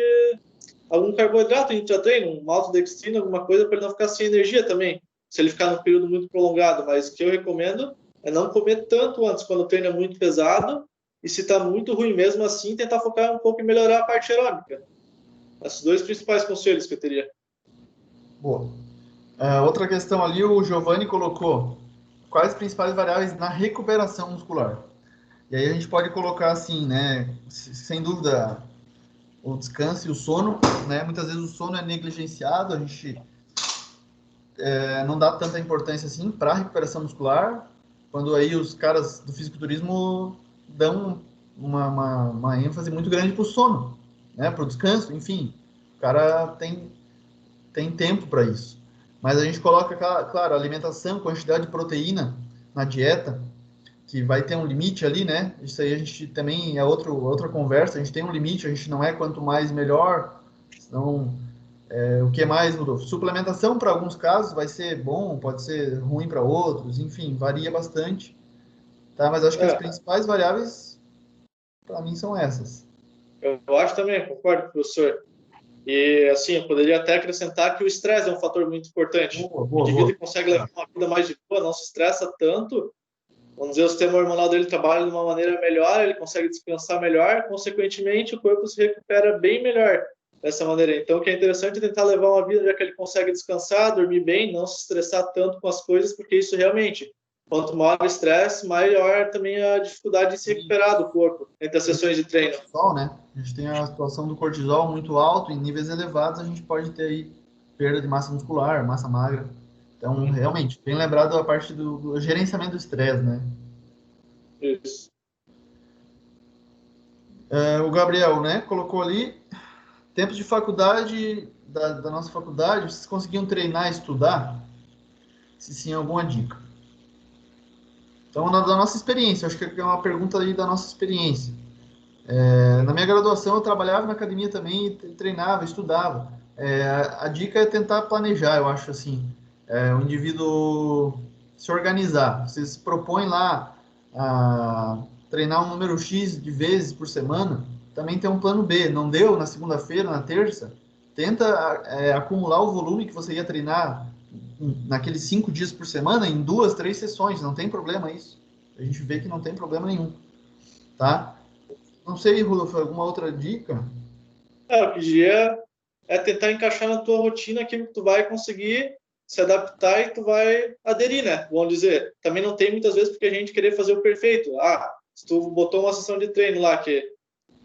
algum carboidrato intra-treino, um maltodextrina, alguma coisa para ele não ficar sem energia também, se ele ficar num período muito prolongado. Mas o que eu recomendo é não comer tanto antes, quando o treino é muito pesado, e se está muito ruim mesmo assim, tentar focar um pouco em melhorar a parte aeróbica. Esses dois principais conselhos que eu teria. Boa. Outra questão ali, o Giovanni colocou quais as principais variáveis na recuperação muscular. E aí a gente pode colocar assim, né? Sem dúvida, o descanso e o sono, né? Muitas vezes o sono é negligenciado, a gente não dá tanta importância assim para a recuperação muscular, quando aí os caras do fisiculturismo dão uma ênfase muito grande para o sono, né? Para o descanso, enfim. O cara tem tempo para isso. Mas a gente coloca, claro, alimentação, quantidade de proteína na dieta, que vai ter um limite ali, né? Isso aí a gente também é outra conversa, a gente tem um limite, a gente não é quanto mais melhor. Então, o que mais mudou? Suplementação para alguns casos vai ser bom, pode ser ruim para outros, enfim, varia bastante. Tá? Mas acho que as principais variáveis, para mim, são essas. Eu acho também, concordo, professor. E, assim, eu poderia até acrescentar que o estresse é um fator muito importante. O indivíduo que consegue levar uma vida mais de boa, não se estressa tanto, vamos dizer, o sistema hormonal dele trabalha de uma maneira melhor, ele consegue descansar melhor, consequentemente, o corpo se recupera bem melhor. dessa maneira. Então, o que é interessante é tentar levar uma vida já que ele consegue descansar, dormir bem, não se estressar tanto com as coisas, porque isso realmente, quanto maior o estresse, maior também a dificuldade de se recuperar do corpo entre as sessões de treino. Cortisol, né? A gente tem a situação do cortisol muito alto, em níveis elevados a gente pode ter aí perda de massa muscular, massa magra. Então, realmente, bem lembrado a parte do gerenciamento do estresse, né? Isso. O Gabriel, né, colocou ali, tempos de faculdade, da nossa faculdade, vocês conseguiam treinar e estudar? Se sim, alguma dica. Então, da nossa experiência, acho que é uma pergunta aí da nossa experiência. Na minha graduação, eu trabalhava na academia também, treinava, estudava. A dica é tentar planejar, eu acho assim. O indivíduo se organizar. Você se propõe lá a treinar um número X de vezes por semana, também tem um plano B. Não deu na segunda-feira, na terça, tenta acumular o volume que você ia treinar naqueles 5 dias por semana em 2, 3 sessões. Não tem problema isso. A gente vê que não tem problema nenhum, tá? Não sei, Rudolf, alguma outra dica? O que diria é tentar encaixar na tua rotina aquilo que tu vai conseguir se adaptar e tu vai aderir, né? Vamos dizer. Também não tem muitas vezes porque a gente querer fazer o perfeito. Se tu botou uma sessão de treino lá que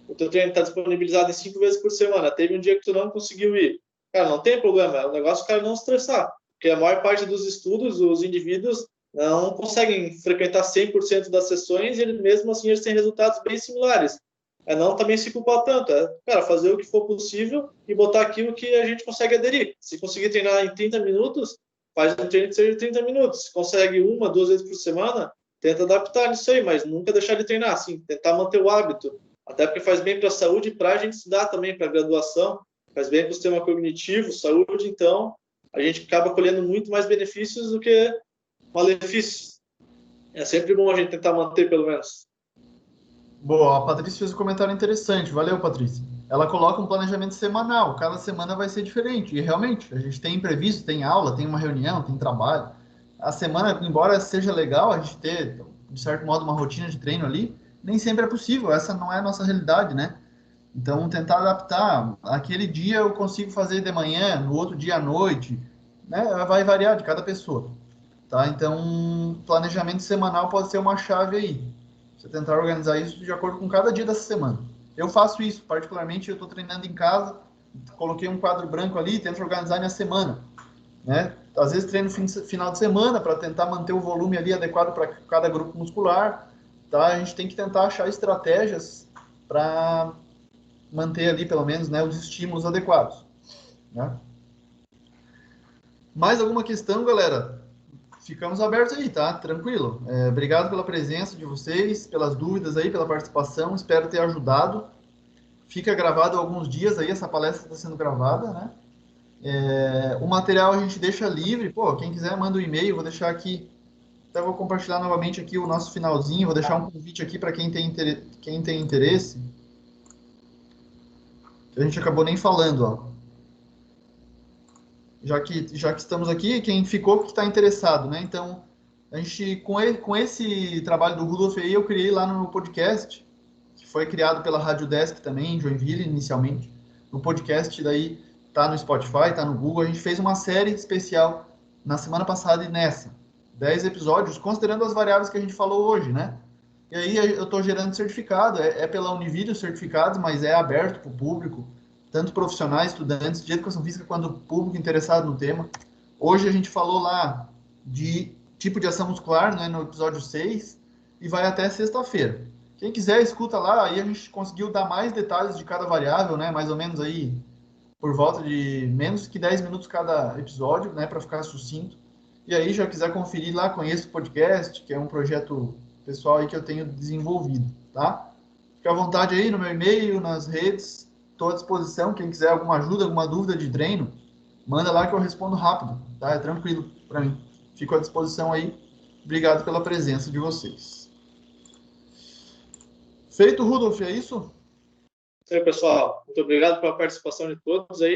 o teu treino está disponibilizado em 5 vezes por semana, teve um dia que tu não conseguiu ir. Cara, não tem problema. O negócio é o cara não estressar. Porque a maior parte dos estudos, os indivíduos não conseguem frequentar 100% das sessões e mesmo assim eles têm resultados bem similares. Não também se culpar tanto. Cara, fazer o que for possível e botar aquilo que a gente consegue aderir. Se conseguir treinar em 30 minutos, faz um treino que seja de 30 minutos. Se consegue 1, 2 vezes por semana, tenta adaptar nisso aí, mas nunca deixar de treinar, assim, tentar manter o hábito. Até porque faz bem para a saúde e para a gente estudar também, para a graduação, faz bem para o sistema cognitivo, saúde, então a gente acaba colhendo muito mais benefícios do que malefícios. É sempre bom a gente tentar manter, pelo menos. Boa, a Patrícia fez um comentário interessante. Valeu, Patrícia. Ela coloca um planejamento semanal. Cada semana vai ser diferente. E realmente, a gente tem imprevisto, tem aula, tem uma reunião, tem trabalho. A semana, embora seja legal a gente ter, de certo modo, uma rotina de treino ali, nem sempre é possível. Essa não é a nossa realidade, né? Então, tentar adaptar. Aquele dia eu consigo fazer de manhã, no outro dia à noite, né? Vai variar de cada pessoa, tá? Então, planejamento semanal pode ser uma chave aí. Você tentar organizar isso de acordo com cada dia dessa semana. Eu faço isso, particularmente eu estou treinando em casa, coloquei um quadro branco ali, tento organizar minha semana, né? Às vezes treino final de semana para tentar manter o volume ali adequado para cada grupo muscular, tá? A gente tem que tentar achar estratégias para manter ali pelo menos, né, os estímulos adequados, né? Mais alguma questão, galera? Ficamos abertos aí, tá? Tranquilo. Obrigado pela presença de vocês, pelas dúvidas aí, pela participação. Espero ter ajudado. Fica gravado alguns dias aí, essa palestra está sendo gravada, né? O material a gente deixa livre. Pô, quem quiser manda um e-mail, vou deixar aqui. Até vou compartilhar novamente aqui o nosso finalzinho. Vou deixar um convite aqui para quem tem interesse. A gente acabou nem falando, ó. Já que estamos aqui, quem ficou que está interessado, né? Então, a gente, com esse trabalho do Rudolf aí, eu criei lá no meu podcast, que foi criado pela Rádio Desk também, em Joinville, inicialmente. O podcast daí tá no Spotify, tá no Google. A gente fez uma série especial na semana passada e nessa. 10 episódios, considerando as variáveis que a gente falou hoje, né? E aí eu estou gerando certificado, é pela Univídeo certificados, mas é aberto para o público, tanto profissionais, estudantes de educação física, quanto público interessado no tema. Hoje a gente falou lá de tipo de ação muscular, né, no episódio 6, e vai até sexta-feira. Quem quiser, escuta lá, aí a gente conseguiu dar mais detalhes de cada variável, né, mais ou menos aí por volta de menos que 10 minutos cada episódio, né, para ficar sucinto. E aí, já quiser conferir lá, conheça o podcast, que é um projeto pessoal aí que eu tenho desenvolvido, tá? Fica à vontade aí no meu e-mail, nas redes, estou à disposição. Quem quiser alguma ajuda, alguma dúvida de treino, manda lá que eu respondo rápido, tá? É tranquilo para mim. Fico à disposição aí. Obrigado pela presença de vocês. Feito, Rudolf, é isso? Isso aí, pessoal. Muito obrigado pela participação de todos aí.